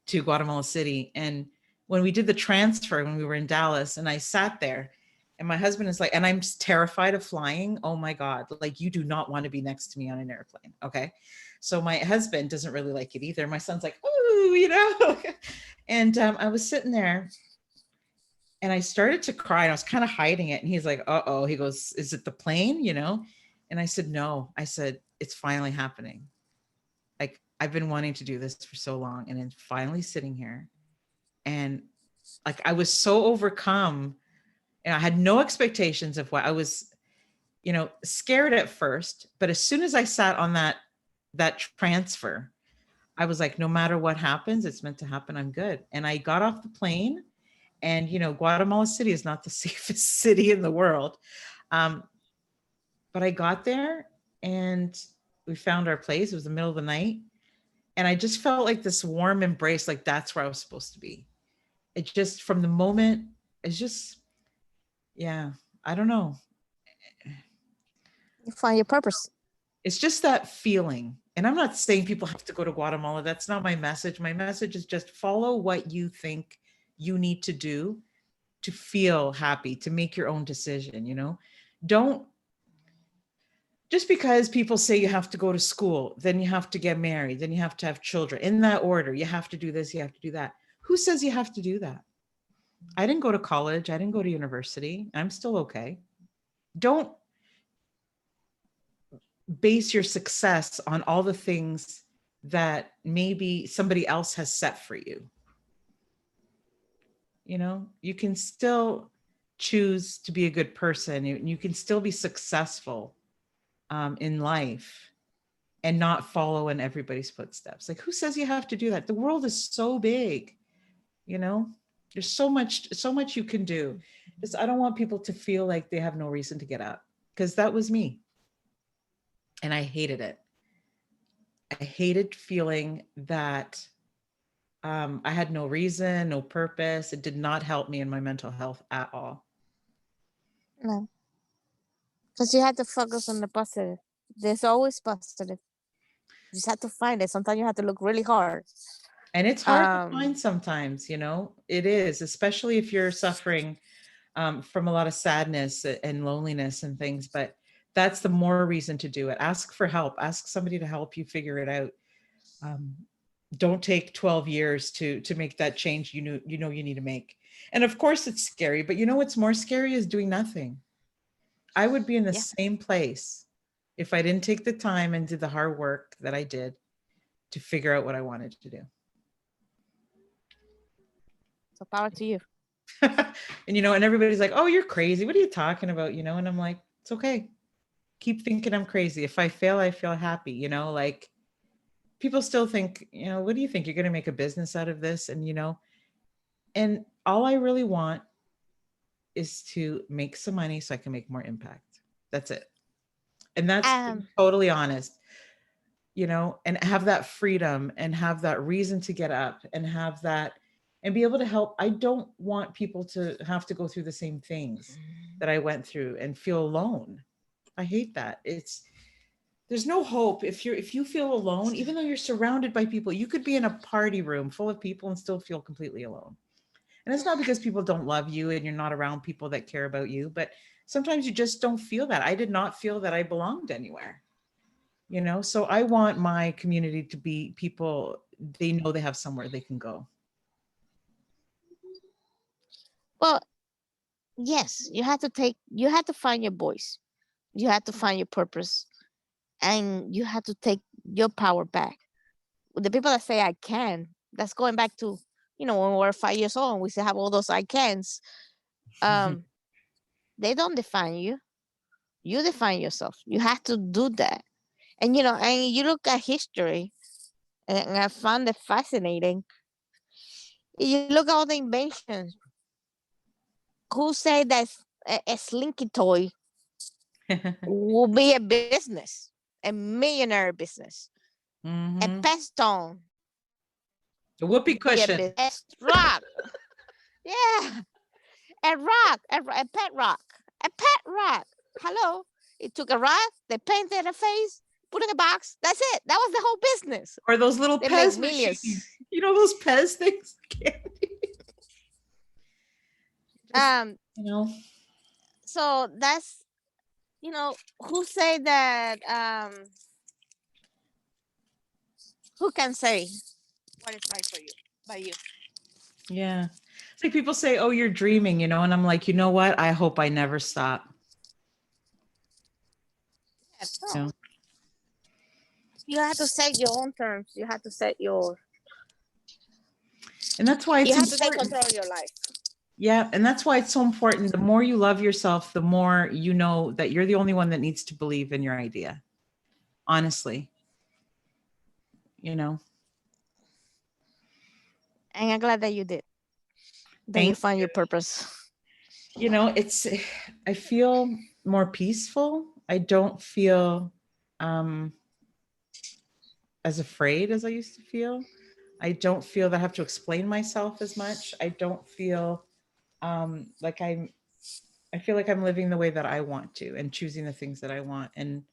to Guatemala City. And when we did the transfer, when we were in Dallas, and I sat there, and my husband is like, and I'm terrified of flying. Oh my God. Like, you do not want to be next to me on an airplane. Okay. So my husband doesn't really like it either. My son's like, ooh, you know. And I was sitting there, and I started to cry, and I was kind of hiding it. And he's like, uh-oh. He goes, is it the plane? You know? And I said, no. I said, it's finally happening. Like, I've been wanting to do this for so long, and then finally sitting here. And like, I was so overcome, and I had no expectations of what I was, you know, scared at first. But as soon as I sat on that transfer, I was like, no matter what happens, it's meant to happen. I'm good. And I got off the plane, and, you know, Guatemala City is not the safest city in the world. Um, but I got there, and we found our place. It was the middle of the night. And I just felt like this warm embrace, like that's where I was supposed to be. It just, from the moment, it's just, yeah, I don't know. You find your purpose. It's just that feeling. And I'm not saying people have to go to Guatemala. That's not my message. My message is just follow what you think you need to do to feel happy, to make your own decision, you know? Don't, just because people say you have to go to school, then you have to get married, then you have to have children in that order. You have to do this, you have to do that. Who says you have to do that? I didn't go to college. I didn't go to university. I'm still okay. Don't base your success on all the things that maybe somebody else has set for you. You know, you can still choose to be a good person. You can still be successful in life and not follow in everybody's footsteps. Like, who says you have to do that? The world is so big, you know, there's so much you can do. Just, I don't want people to feel like they have no reason to get up, because that was me. And I hated it. I hated feeling that I had no reason, no purpose. It did not help me in my mental health at all. No. Because you have to focus on the positive. There's always positive. You just have to find it. Sometimes you have to look really hard. And it's hard to Um, find sometimes, you know, it is, especially if you're suffering from a lot of sadness and loneliness and things. But that's the more reason to do it. Ask for help, ask somebody to help you figure it out. Um, don't take 12 years to make that change you need to make. And of course it's scary, but you know what's more scary is doing nothing. I would be in the yeah. same place if I didn't take the time and did the hard work that I did to figure out what I wanted to do. So power to you. And you know, and everybody's like, oh, you're crazy, what are you talking about, you know? And I'm like, it's okay, keep thinking I'm crazy. If I fail, I feel happy, you know. Like, people still think, you know, what do you think, you're going to make a business out of this? And you know, and all I really want is to make some money so I can make more impact. That's it. And that's being Um, totally honest, and have that freedom and have that reason to get up and have that and be able to help. I don't want people to have to go through the same things that I went through and feel alone. I hate that. There's no hope if you feel alone, even though you're surrounded by people. You could be in a party room full of people and still feel completely alone. And it's not because people don't love you and you're not around people that care about you, but sometimes you just don't feel that. I did not feel that I belonged anywhere. So I want my community to be people, they know they have somewhere they can go. well, yes, you have to find your voice. You have to find your purpose, and you have to take your power back. The people that say I can, that's going back to, when we were 5 years old and we still have all those I cans. Um, they don't define you. You define yourself. You have to do that. And you look at history, and I found it fascinating. You look at all the inventions. Who say that a slinky toy will be a business, a millionaire business? A Hmm. pestone The will whoopee be a cushion. business. A rock, yeah, a pet rock, a pet rock. Hello, it took a rock, they painted a face, put in a box. That's it. That was the whole business. Or those little They make Pez millions. machines. Those Pez things? Just, Um, you know, so that's who say that who can say what is right for you by you? yeah. It's like people say, oh, you're dreaming, and I'm like, you know what? I hope I never stop. Yes, You no. know? You have to set your own terms. And that's why You it's have to take important. control of your life. Yeah. And that's why it's so important. The more you love yourself, the more you know that you're the only one that needs to believe in your idea. Honestly, you know, And I'm glad that you did. That you thank find your purpose. it's I feel more peaceful. I don't feel um as afraid as I used to feel. I don't feel that I have to explain myself as much. I don't feel like I feel like I'm living the way that I want to and choosing the things that I want. And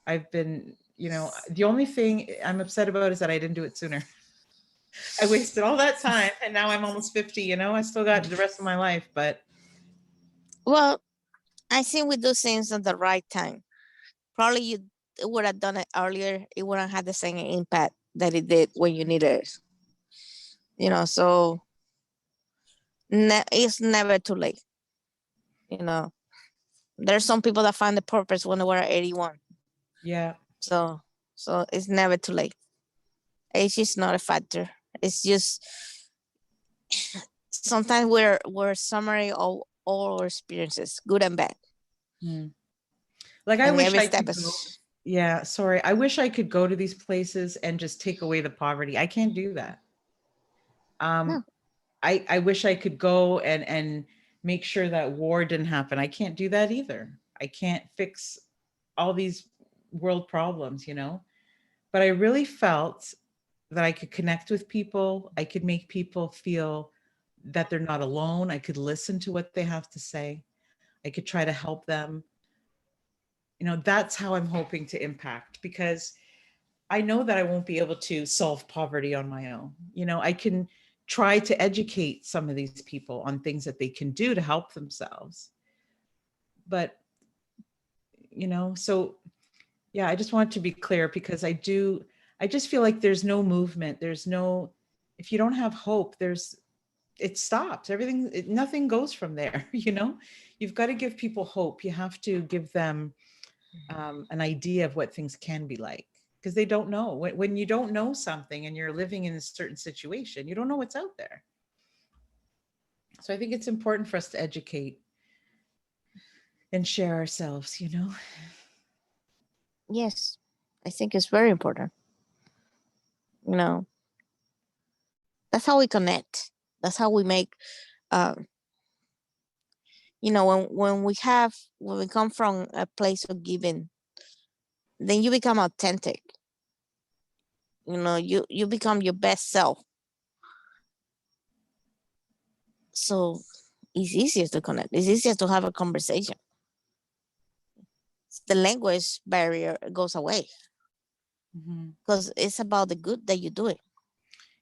I've been, the only thing I'm upset about is that I didn't do it sooner. I wasted all that time and now I'm almost 50, I still got the rest of my life, but Well, I think we do things at the right time. Probably you would have done it earlier. It wouldn't have the same impact that it did when you needed it. So it's never too late. You know, there's some people that find the purpose when they were 81. yeah. So, so it's never too late. Age is not a factor. It's just sometimes we're summary of all our experiences, good and bad, Hmm. Like I and wish every I step could go. is Yeah, sorry. I wish I could go to these places and just take away the poverty. I can't do that. Um, no. I wish I could go and make sure that war didn't happen. I can't do that either. I can't fix all these world problems, But I really felt that I could connect with people. I could make people feel that they're not alone. I could listen to what they have to say. I could try to help them. That's how I'm hoping to impact because I know that I won't be able to solve poverty on my own. I can try to educate some of these people on things that they can do to help themselves. But, so yeah, I just want to be clear because I just feel like there's no movement. If you don't have hope, it stops. Nothing goes from there. You've got to give people hope. You have to give them an idea of what things can be like because they don't know. When you don't know something and you're living in a certain situation, you don't know what's out there. So I think it's important for us to educate and share ourselves. Yes, I think it's very important. You know, that's how we connect. That's how we make. Um, When we come from a place of giving, then you become authentic. You become your best self. So it's easier to connect. It's easier to have a conversation. The language barrier goes away Mhm. because it's about the good that you do it.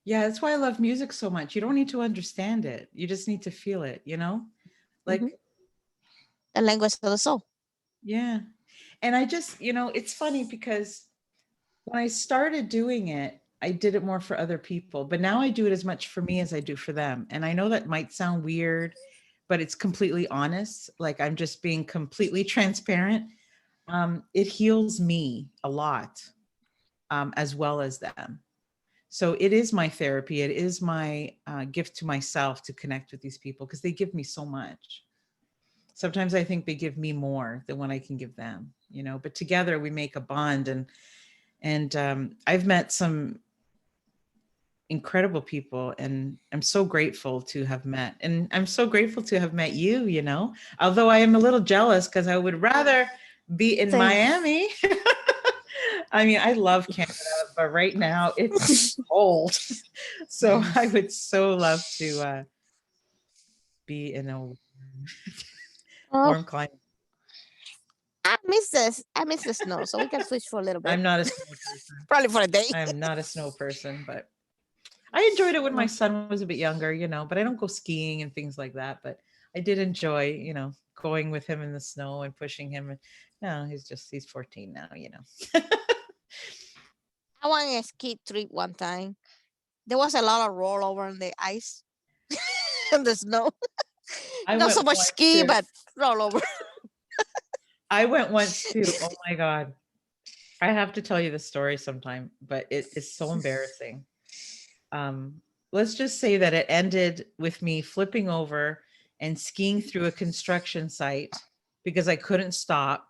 Yeah, that's why I love music so much. You don't need to understand it. You just need to feel it, you know? Hmm. Like, The language of the soul. yeah. And I just, it's funny because when I started doing it, I did it more for other people, but now I do it as much for me as I do for them. And I know that might sound weird, but it's completely honest. Like I'm just being completely transparent. It heals me a lot, as well as them. So it is my therapy. It is my gift to myself to connect with these people because they give me so much. Sometimes I think they give me more than what I can give them, but together we make a bond. And I've met some incredible people, and I'm so grateful to have met. And I'm so grateful to have met you, although I am a little jealous because I would rather be in Same. Miami. I mean, I love Canada, but right now it's cold. So I would so love to be in a Oh, warm climate. I miss this. I miss the snow, so we can switch for a little bit. I'm not a snow person. Probably for a day. I'm not a snow person, but I enjoyed it when my Oh, son was a bit younger, but I don't go skiing and things like that. But I did enjoy, going with him in the snow and pushing him. No, he's 14 now. I went on a ski trip one time. There was a lot of rollover on the ice and the snow. I Not so went much once ski, too. but rollover. I went once too. Oh my God. I have to tell you the story sometime, but it is so embarrassing. Um, let's just say that it ended with me flipping over and skiing through a construction site because I couldn't stop.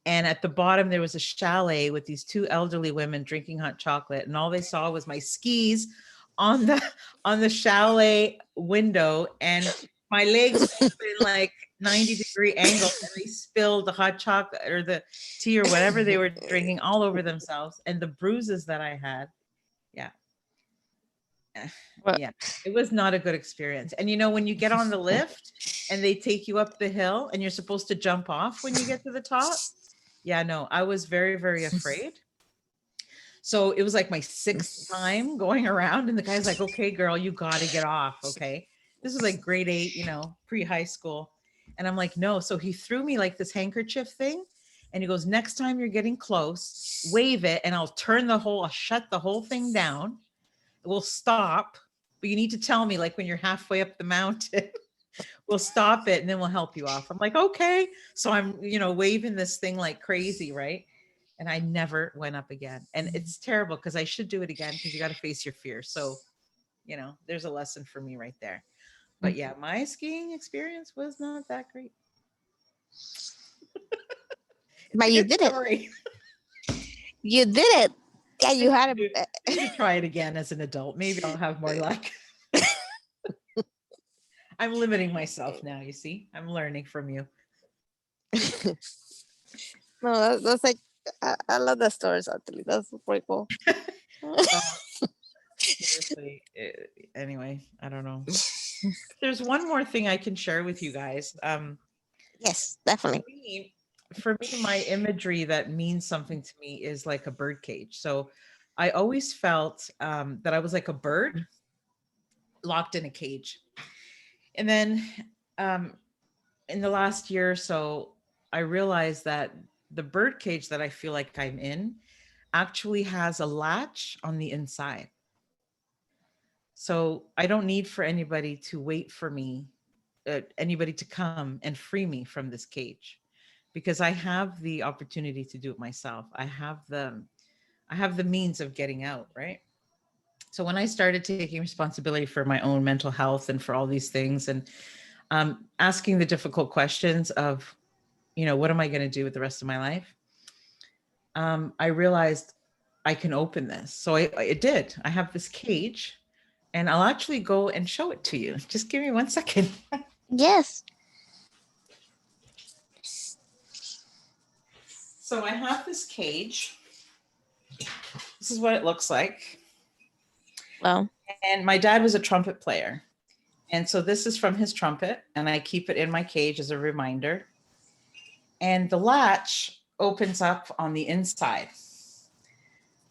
And at the bottom, there was a chalet with these two elderly women drinking hot chocolate, and all they saw was my skis on the on the chalet window, and my legs were up in like 90-degree angles, and they spilled the hot chocolate or the tea or whatever they were drinking all over themselves, and the bruises that I had. Yeah, Well, yeah, it was not a good experience. And when you get on the lift and they take you up the hill and you're supposed to jump off when you get to the top. Yeah, no, I was very, very afraid. So it was like my sixth time going around, and the guy's like, okay, girl, you got to get off. Okay. This was like grade 8, pre high school. And I'm like, no. So he threw me like this handkerchief thing. And he goes, next time you're getting close, wave it, and I'll shut the whole thing down. We'll stop, but you need to tell me like when you're halfway up the mountain. We'll stop it and then we'll help you off. I'm like, okay. So I'm, waving this thing like crazy, right? And I never went up again. And it's terrible because I should do it again because you got to face your fear. So, there's a lesson for me right there. But yeah, my skiing experience was not that great. It's but a you good did it. story. You did it. Yeah, I you need had to, I need to try it again as an adult. Maybe I'll have more luck. I'm limiting myself now, you see. I'm learning from you. no, that's like I love that stories actually. That's pretty cool. Oh, seriously. Anyway, I don't know. There's one more thing I can share with you guys. Yes, For definitely. me, for me, my imagery that means something to me is like a bird cage. So I always felt that I was like a bird locked in a cage. And then um, in the last year or so, I realized that the bird cage that I feel like I'm in actually has a latch on the inside. So I don't need for anybody to wait for me, anybody to come and free me from this cage, because I have the opportunity to do it myself. I have the means of getting out, right? So when I started taking responsibility for my own mental health and for all these things, and asking the difficult questions of, what am I going to do with the rest of my life? I realized I can open this. So I did. I have this cage, and I'll actually go and show it to you. Just give me 1 second. Yes. So I have this cage. This is what it looks like. Well, And my dad was a trumpet player. And so this is from his trumpet, and I keep it in my cage as a reminder. And the latch opens up on the inside.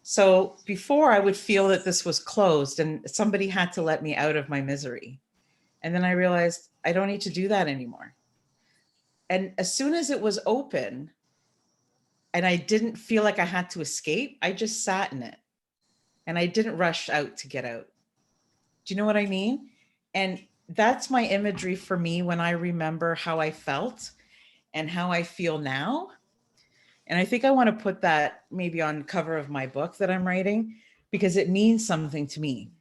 So before I would feel that this was closed and somebody had to let me out of my misery. And then I realized I don't need to do that anymore. And as soon as it was open and I didn't feel like I had to escape, I just sat in it and I didn't rush out to get out. Do you know what I mean? And that's my imagery for me when I remember how I felt and how I feel now. And I think I want to put that maybe on cover of my book that I'm writing because it means something to me.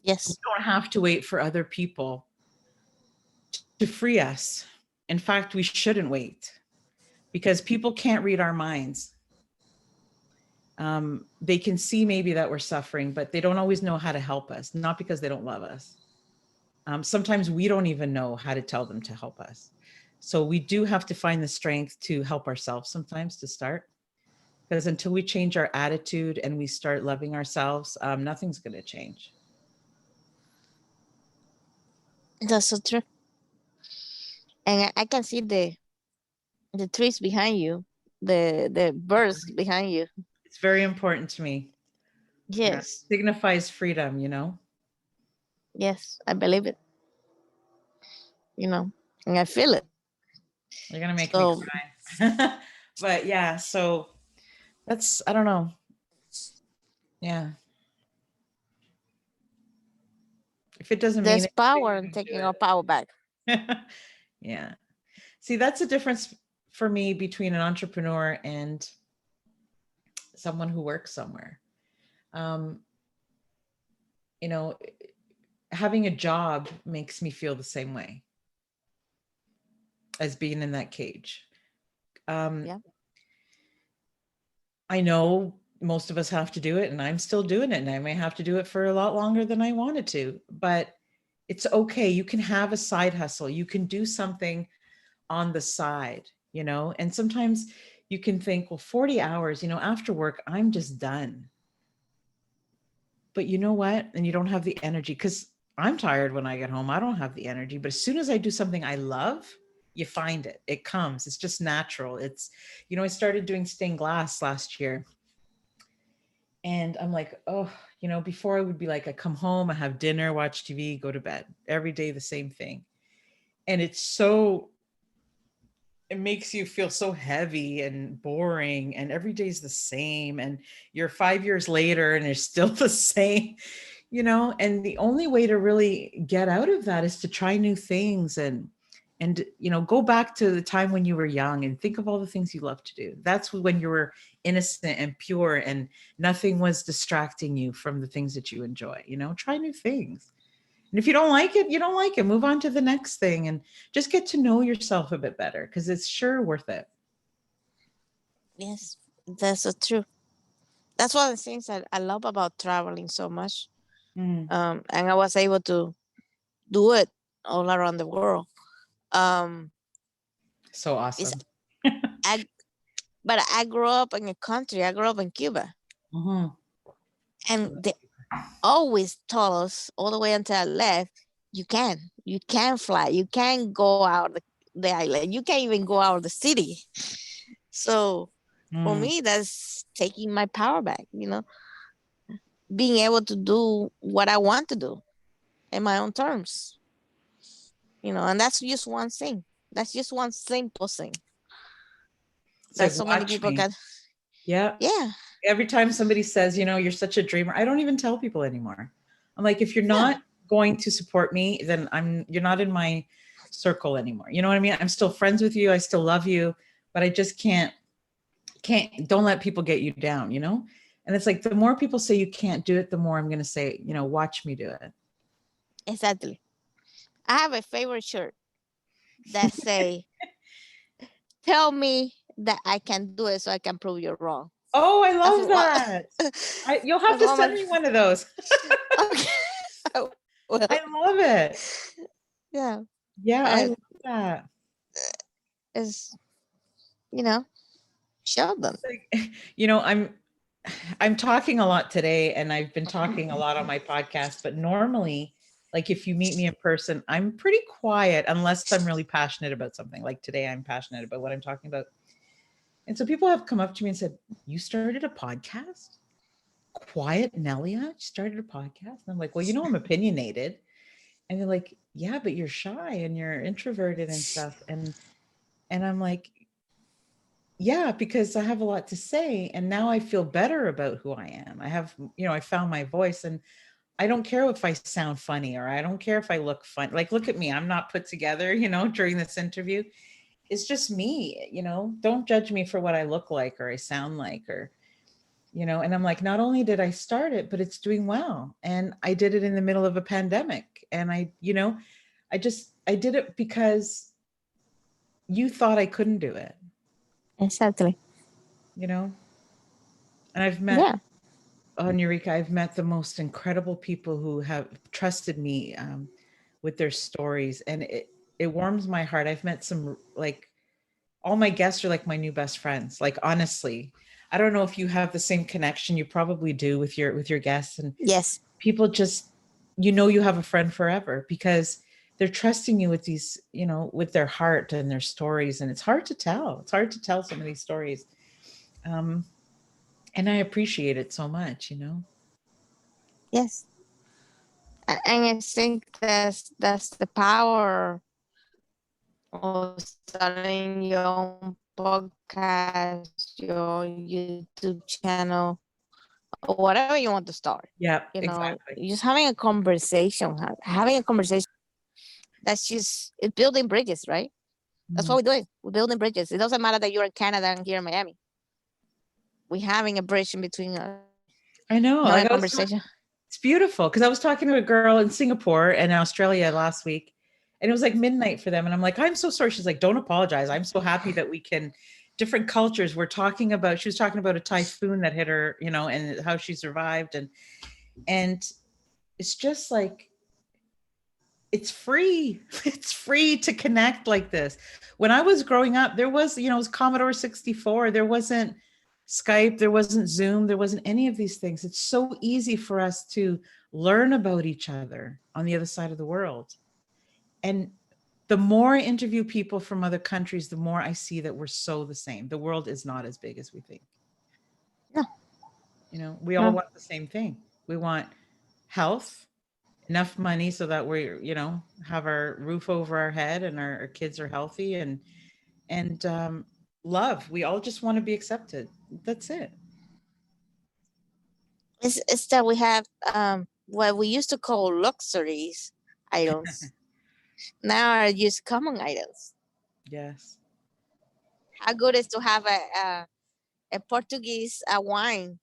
We yes, don't have to wait for other people to free us. In fact, we shouldn't wait because people can't read our minds. They can see maybe that we're suffering, but they don't always know how to help us, not because they don't love us. Sometimes we don't even know how to tell them to help us. So we do have to find the strength to help ourselves sometimes to start. Because until we change our attitude and we start loving ourselves, nothing's going to change. that's so true. And I can see the trees behind you, the birds behind you. It's very important to me. Yeah. It Yes, signifies freedom, you know? yes, I believe it. You know, and I feel it. You're going to make me So cry. But yeah, so that's, I don't know. Yeah. If it doesn't mean there's anything, power I in don't taking our power back. do it. Yeah. See, that's the difference for me between an entrepreneur and someone who works somewhere. Um, you know, having a job makes me feel the same way as being in that cage. Um, Yeah. I know most of us have to do it, and I'm still doing it, and I may have to do it for a lot longer than I wanted to, but it's okay. You can have a side hustle, you can do something on the side, you know, and sometimes you can think, well, 40 hours, you know, after work, I'm just done. But you know what? And you don't have the energy because I'm tired when I get home. I don't have the energy. But as soon as I do something I love, you find it. It comes. It's just natural. It's, you know, I started doing stained glass last year. And I'm like, oh, you know, before I would be like, I come home, I have dinner, watch TV, go to bed. Every day, the same thing. And it's so, it makes you feel so heavy and boring. And every day's the same. And you're 5 years later and it's still the same, you know. And the only way to really get out of that is to try new things and you know, go back to the time when you were young and think of all the things you love to do. That's when you were innocent and pure and nothing was distracting you from the things that you enjoy. You know, try new things. And if you don't like it, you don't like it. Move on to the next thing and just get to know yourself a bit better because it's sure worth it. Yes, that's so true. That's one of the things that I love about traveling so much. Mm, And I was able to do it all around the world. Um, so is awesome. I but I grew up in a country. I grew up in Cuba, Mhm. and they always told us all the way until I left, you can fly, you can go out the island, you can't even go out of the city. So for Mm. me, that's taking my power back. You know, being able to do what I want to do in my own terms. You know, and that's just one thing. That's just one simple thing It's that like, so many watch people me. can. Yeah. Yeah, Every time somebody says, you know, you're such a dreamer, I don't even tell people anymore. I'm like, if you're yeah, not going to support me, then you're not in my circle anymore. You know what I mean? I'm still friends with you. I still love you, but I just don't let people get you down, you know? And it's like, the more people say you can't do it, the more I'm going to say, you know, watch me do it. exactly. I have a favorite shirt that say, "Tell me that I can do it, so I can prove you're wrong." Oh, I That's love what. that. You'll have That's to one of send my. me one of those. Okay. Well, I love it. yeah. Yeah, I I love that. is you know Show them. Like, I'm talking a lot today, and I've been talking a lot on my podcast, but normally, like if you meet me in person, I'm pretty quiet unless I'm really passionate about something. Like today I'm passionate about what I'm talking about. And so people have come up to me and said, "You started a podcast? Quiet Nelia started a podcast?" And I'm like, "Well, I'm opinionated." And they're like, "Yeah, but you're shy and you're introverted and stuff." And I'm like, "Yeah, because I have a lot to say, and now I feel better about who I am. I have, I found my voice, and I don't care if I sound funny, or I don't care if I look fun. Like, look at me. I'm not put together, during this interview. It's just me, Don't judge me for what I look like or I sound like, and I'm like, not only did I start it, but it's doing well. And I did it in the middle of a pandemic. And I did it because you thought I couldn't do it, Exactly. you know? And I've met, Yeah. oh, Eureka, I've met the most incredible people who have trusted me with their stories. And it warms my heart. I've met some, like, all my guests are like my new best friends. Like, honestly, I don't know if you have the same connection. You probably do with your guests, and Yes. people just, you have a friend forever because they're trusting you with these, with their heart and their stories. And it's hard to tell some of these stories. um and I appreciate it so much. Yes. And I think that's the power of starting your own podcast, your YouTube channel, or whatever you want to start. Yeah, Just having a exactly. that's just it's building bridges, right? That's what we're Mhm. doing. We're building bridges. It doesn't matter that you're in Canada and here in Miami. We're having a bridge in between us, I know, having like a conversation. it's beautiful because I was talking to a girl in Singapore and Australia last week, and it was like midnight for them. And I'm like, I'm so sorry. She's like, don't apologize. I'm so happy that we can, different cultures. She was talking about a typhoon that hit her, and how she survived. And it's just like, it's free. It's free to connect like this. When I was growing up, there was, it was Commodore 64. There wasn't Skype, there wasn't Zoom, there wasn't any of these things. It's so easy for us to learn about each other on the other side of the world. And the more I interview people from other countries, the more I see that we're so the same. The world is not as big as we think. No, We all no. want the same thing. We want health, enough money so that we, have our roof over our head, and our kids are healthy, and love. We all just want to be accepted. That's it. It's that we have what we used to call luxuries items now are just common items. Yes. How good is to have a Portuguese wine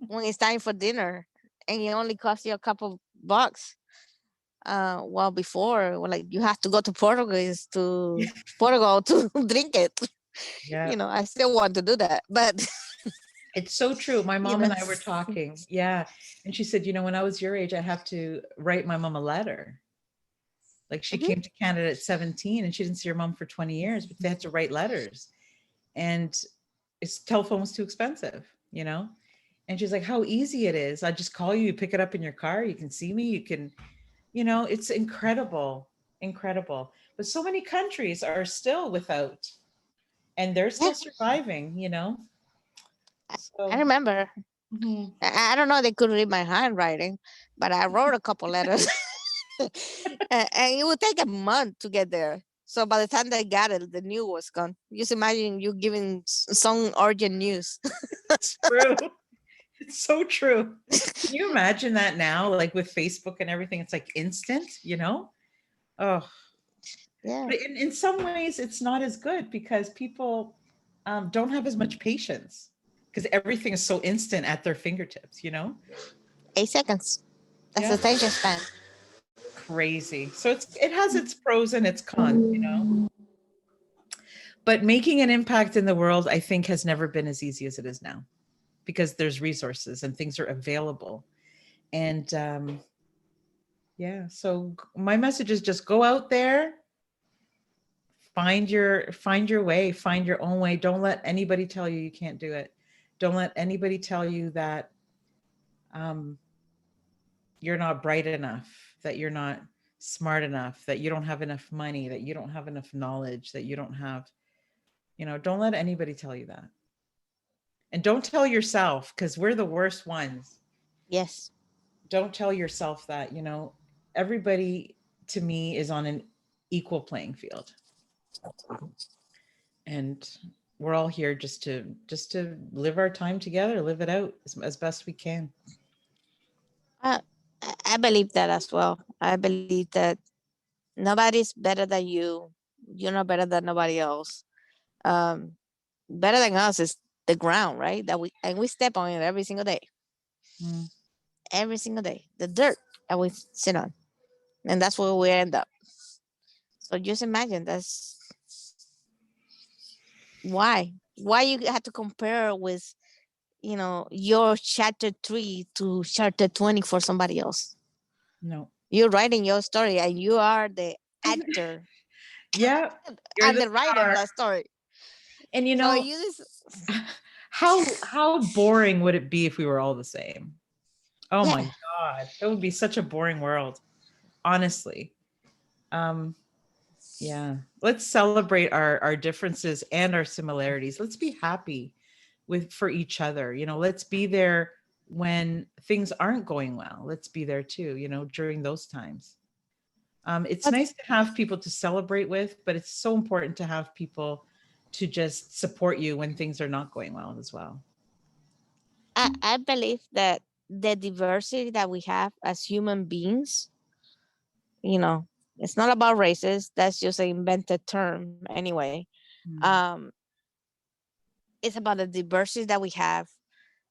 when it's time for dinner, and it only costs you a couple bucks. Well, before, well, like you have to go to Portugal to drink it. Yeah. I still want to do that, but It's so true. My you mom know, and I were talking. Yeah. And she said, when I was your age, I have to write my mom a letter. Like, she mhm, came to Canada at 17 and she didn't see her mom for 20 years, but they had to write letters. And telephone was too expensive, you know? And she's like, how easy it is. I just call you, you pick it up in your car, you can see me, you can, it's incredible, incredible. But so many countries are still without, and they're yeah, still surviving. I So, remember. mhm. I don't know. They could read my handwriting, but I wrote a couple letters, and it would take a month to get there. So by the time they got it, the news was gone. Just imagine you giving some urgent news. It's true. It's so true. Can you imagine that now? Like with Facebook and everything, it's like instant. Oh, Yeah. but in some ways, it's not as good because people don't have as much patience because everything is so instant at their fingertips. 8 seconds. That's the Yeah, attention span. crazy. So it has its pros and its cons. But making an impact in the world, I think, has never been as easy as it is now because there's resources and things are available. And yeah, so my message is just go out there, find your way, find your own way. Don't let anybody tell you you can't do it. Don't let anybody tell you that um, you're not bright enough, that you're not smart enough, that you don't have enough money, that you don't have enough knowledge, that you don't have, don't let anybody tell you that. And don't tell yourself, because we're the worst ones. Yes. Don't tell yourself that, everybody to me is on an equal playing field. And we're all here just to live our time together, live it out as best we can. I, I believe that as well. I believe that nobody's better than you. You're not better than nobody else. Um, Better than us is the ground, right? We step on it every single day, Mm, every single day. The dirt that we sit on, and that's where we end up. So just imagine why you have to compare with your chapter 3 to chapter 20 for somebody else. no. You're writing your story, and you are the actor Yeah, you're and the the writer of star. that story. And So you just how boring would it be if we were all the same? Oh my yeah. God. It would be such a boring world, honestly. Um, yeah. Let's celebrate our differences and our similarities. Let's be happy for each other. Let's be there when things aren't going well. Let's be there too, during those times. It's But nice to have people to celebrate with, but it's so important to have people to just support you when things are not going well as well. I believe that the diversity that we have as human beings, you know, it's not about races. That's just an invented term anyway. Mm. Um, it's about the diversity that we have,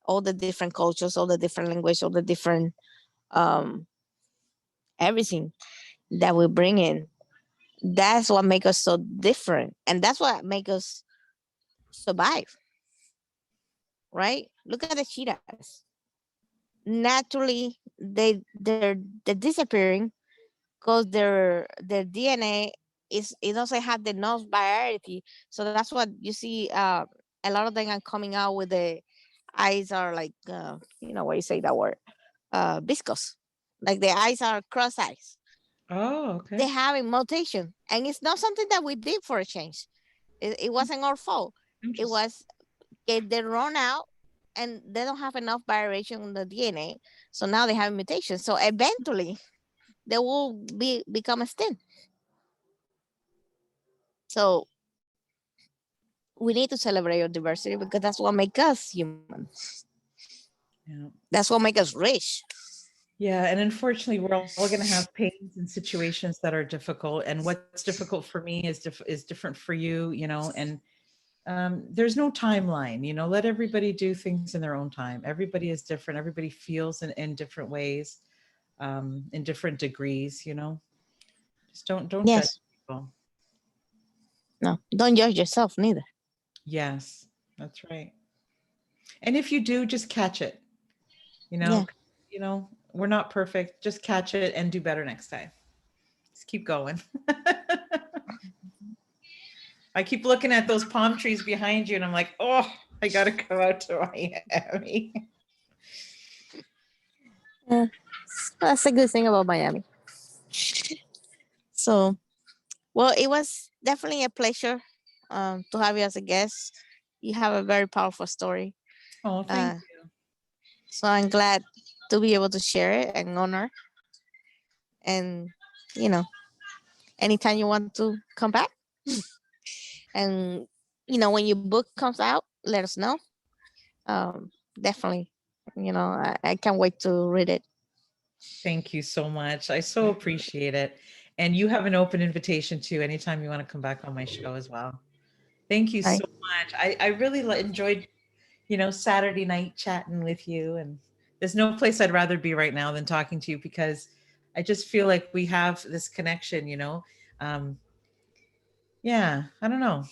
all the different cultures, all the different language, all the different um, everything that we bring in. That's what makes us so different, and that's what makes us survive. Right? Look at the cheetahs. Naturally, they're disappearing because their DNA is it doesn't have the enough variety. So that's what you see. A lot of them are coming out with the eyes are like what you say that word, viscous, like the eyes are cross eyes. Oh, They okay. have a mutation, and it's not something that we did for a change. It wasn't our fault. It Interesting. was they run out and they don't have enough variation in the DNA, so now they have a mutation. So eventually they will become extinct. So we need to celebrate our diversity because that's what makes us human. Yeah. That's what makes us rich. Yeah, and unfortunately, we're all going to have pains and situations that are difficult. And what's difficult for me is different for you, and there's no timeline. Let everybody do things in their own time. Everybody is different. Everybody feels in different ways, in different degrees. Just don't judge Yes. people. No, don't judge yourself neither. Yes, that's right. And if you do, just catch it. You know, Yeah. we're not perfect. Just catch it and do better next time. Just keep going. I keep looking at those palm trees behind you and I'm like, oh, I got to go out to Miami. Yeah. That's a good thing about Miami. So, well, it was definitely a pleasure to have you as a guest. You have a very powerful story. Oh, thank Uh, you. so I'm glad to be able to share it and honor. And, you know, anytime you want to come back, and, when your book comes out, let us know. Definitely, I can't wait to read it. Thank you so much. I so appreciate it. And you have an open invitation too anytime you want to come back on my show as well. Thank you Right. so much. I really enjoyed, Saturday night chatting with you. And there's no place I'd rather be right now than talking to you because I just feel like we have this connection. Um, yeah, I don't know.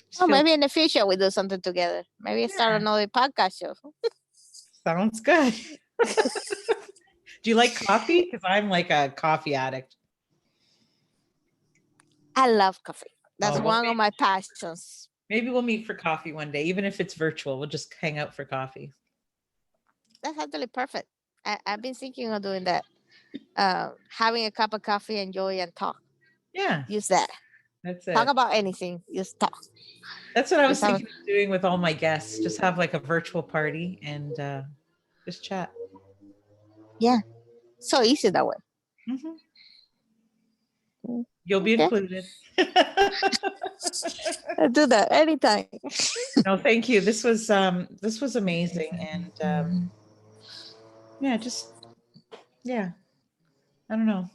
Just Oh, feel maybe in the future we do something together. Maybe start yeah, another podcast show. sounds good. Do you like coffee? Because I'm like a coffee addict. I love coffee. That's Oh, well, one of my passions. maybe we'll meet for coffee one day, even if it's virtual. We'll just hang out for coffee. That's actually perfect. I've been thinking of doing that. Having a cup of coffee, enjoy and talk. Yeah, Use that. that's Talk it. about anything. Just talk. That's what I was Just have thinking of doing with all my guests. Just have like a virtual party and just chat. yeah. So easy that way. Mhm. Mm, You'll be okay. included. I do that anytime. No, thank you. This was amazing, and yeah, just yeah. I don't know.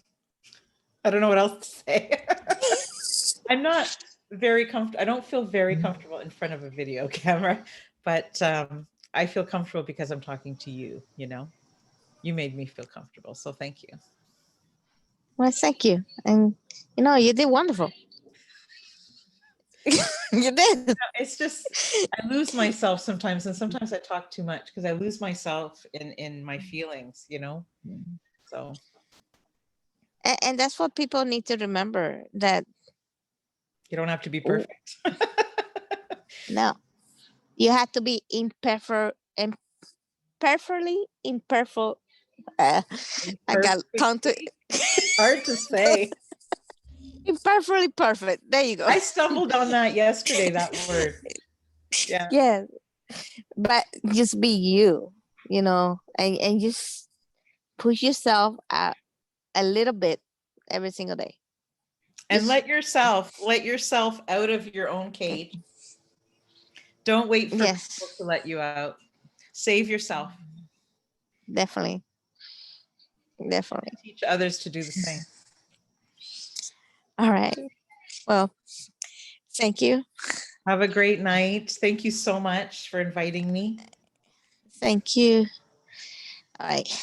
I don't know what else to say. I'm not very comfortable. I don't feel very comfortable in front of a video camera, but I feel comfortable because I'm talking to you. You know, you made me feel comfortable, so thank you. Well, thank you. And you did wonderful. You did. It's just I lose myself sometimes, and sometimes I talk too much because I lose myself in my feelings. You know, so And that's what people need to remember that you don't have to be oh, perfect. no, you have to be imperfect and perfectly imperfect. Uh, I got tongue to Imperfectly, it's hard to say. imperfectly perfect. There you go. I stumbled on that yesterday. That word. Yeah. Yeah, but just be you, and just push yourself out a little bit every single day. And Just let yourself out of your own cage. Don't wait for people yes, to let you out. Save yourself. definitely, definitely. Teach others to do the same. All right. Well, thank you. Have a great night. Thank you so much for inviting me. Thank you. All right.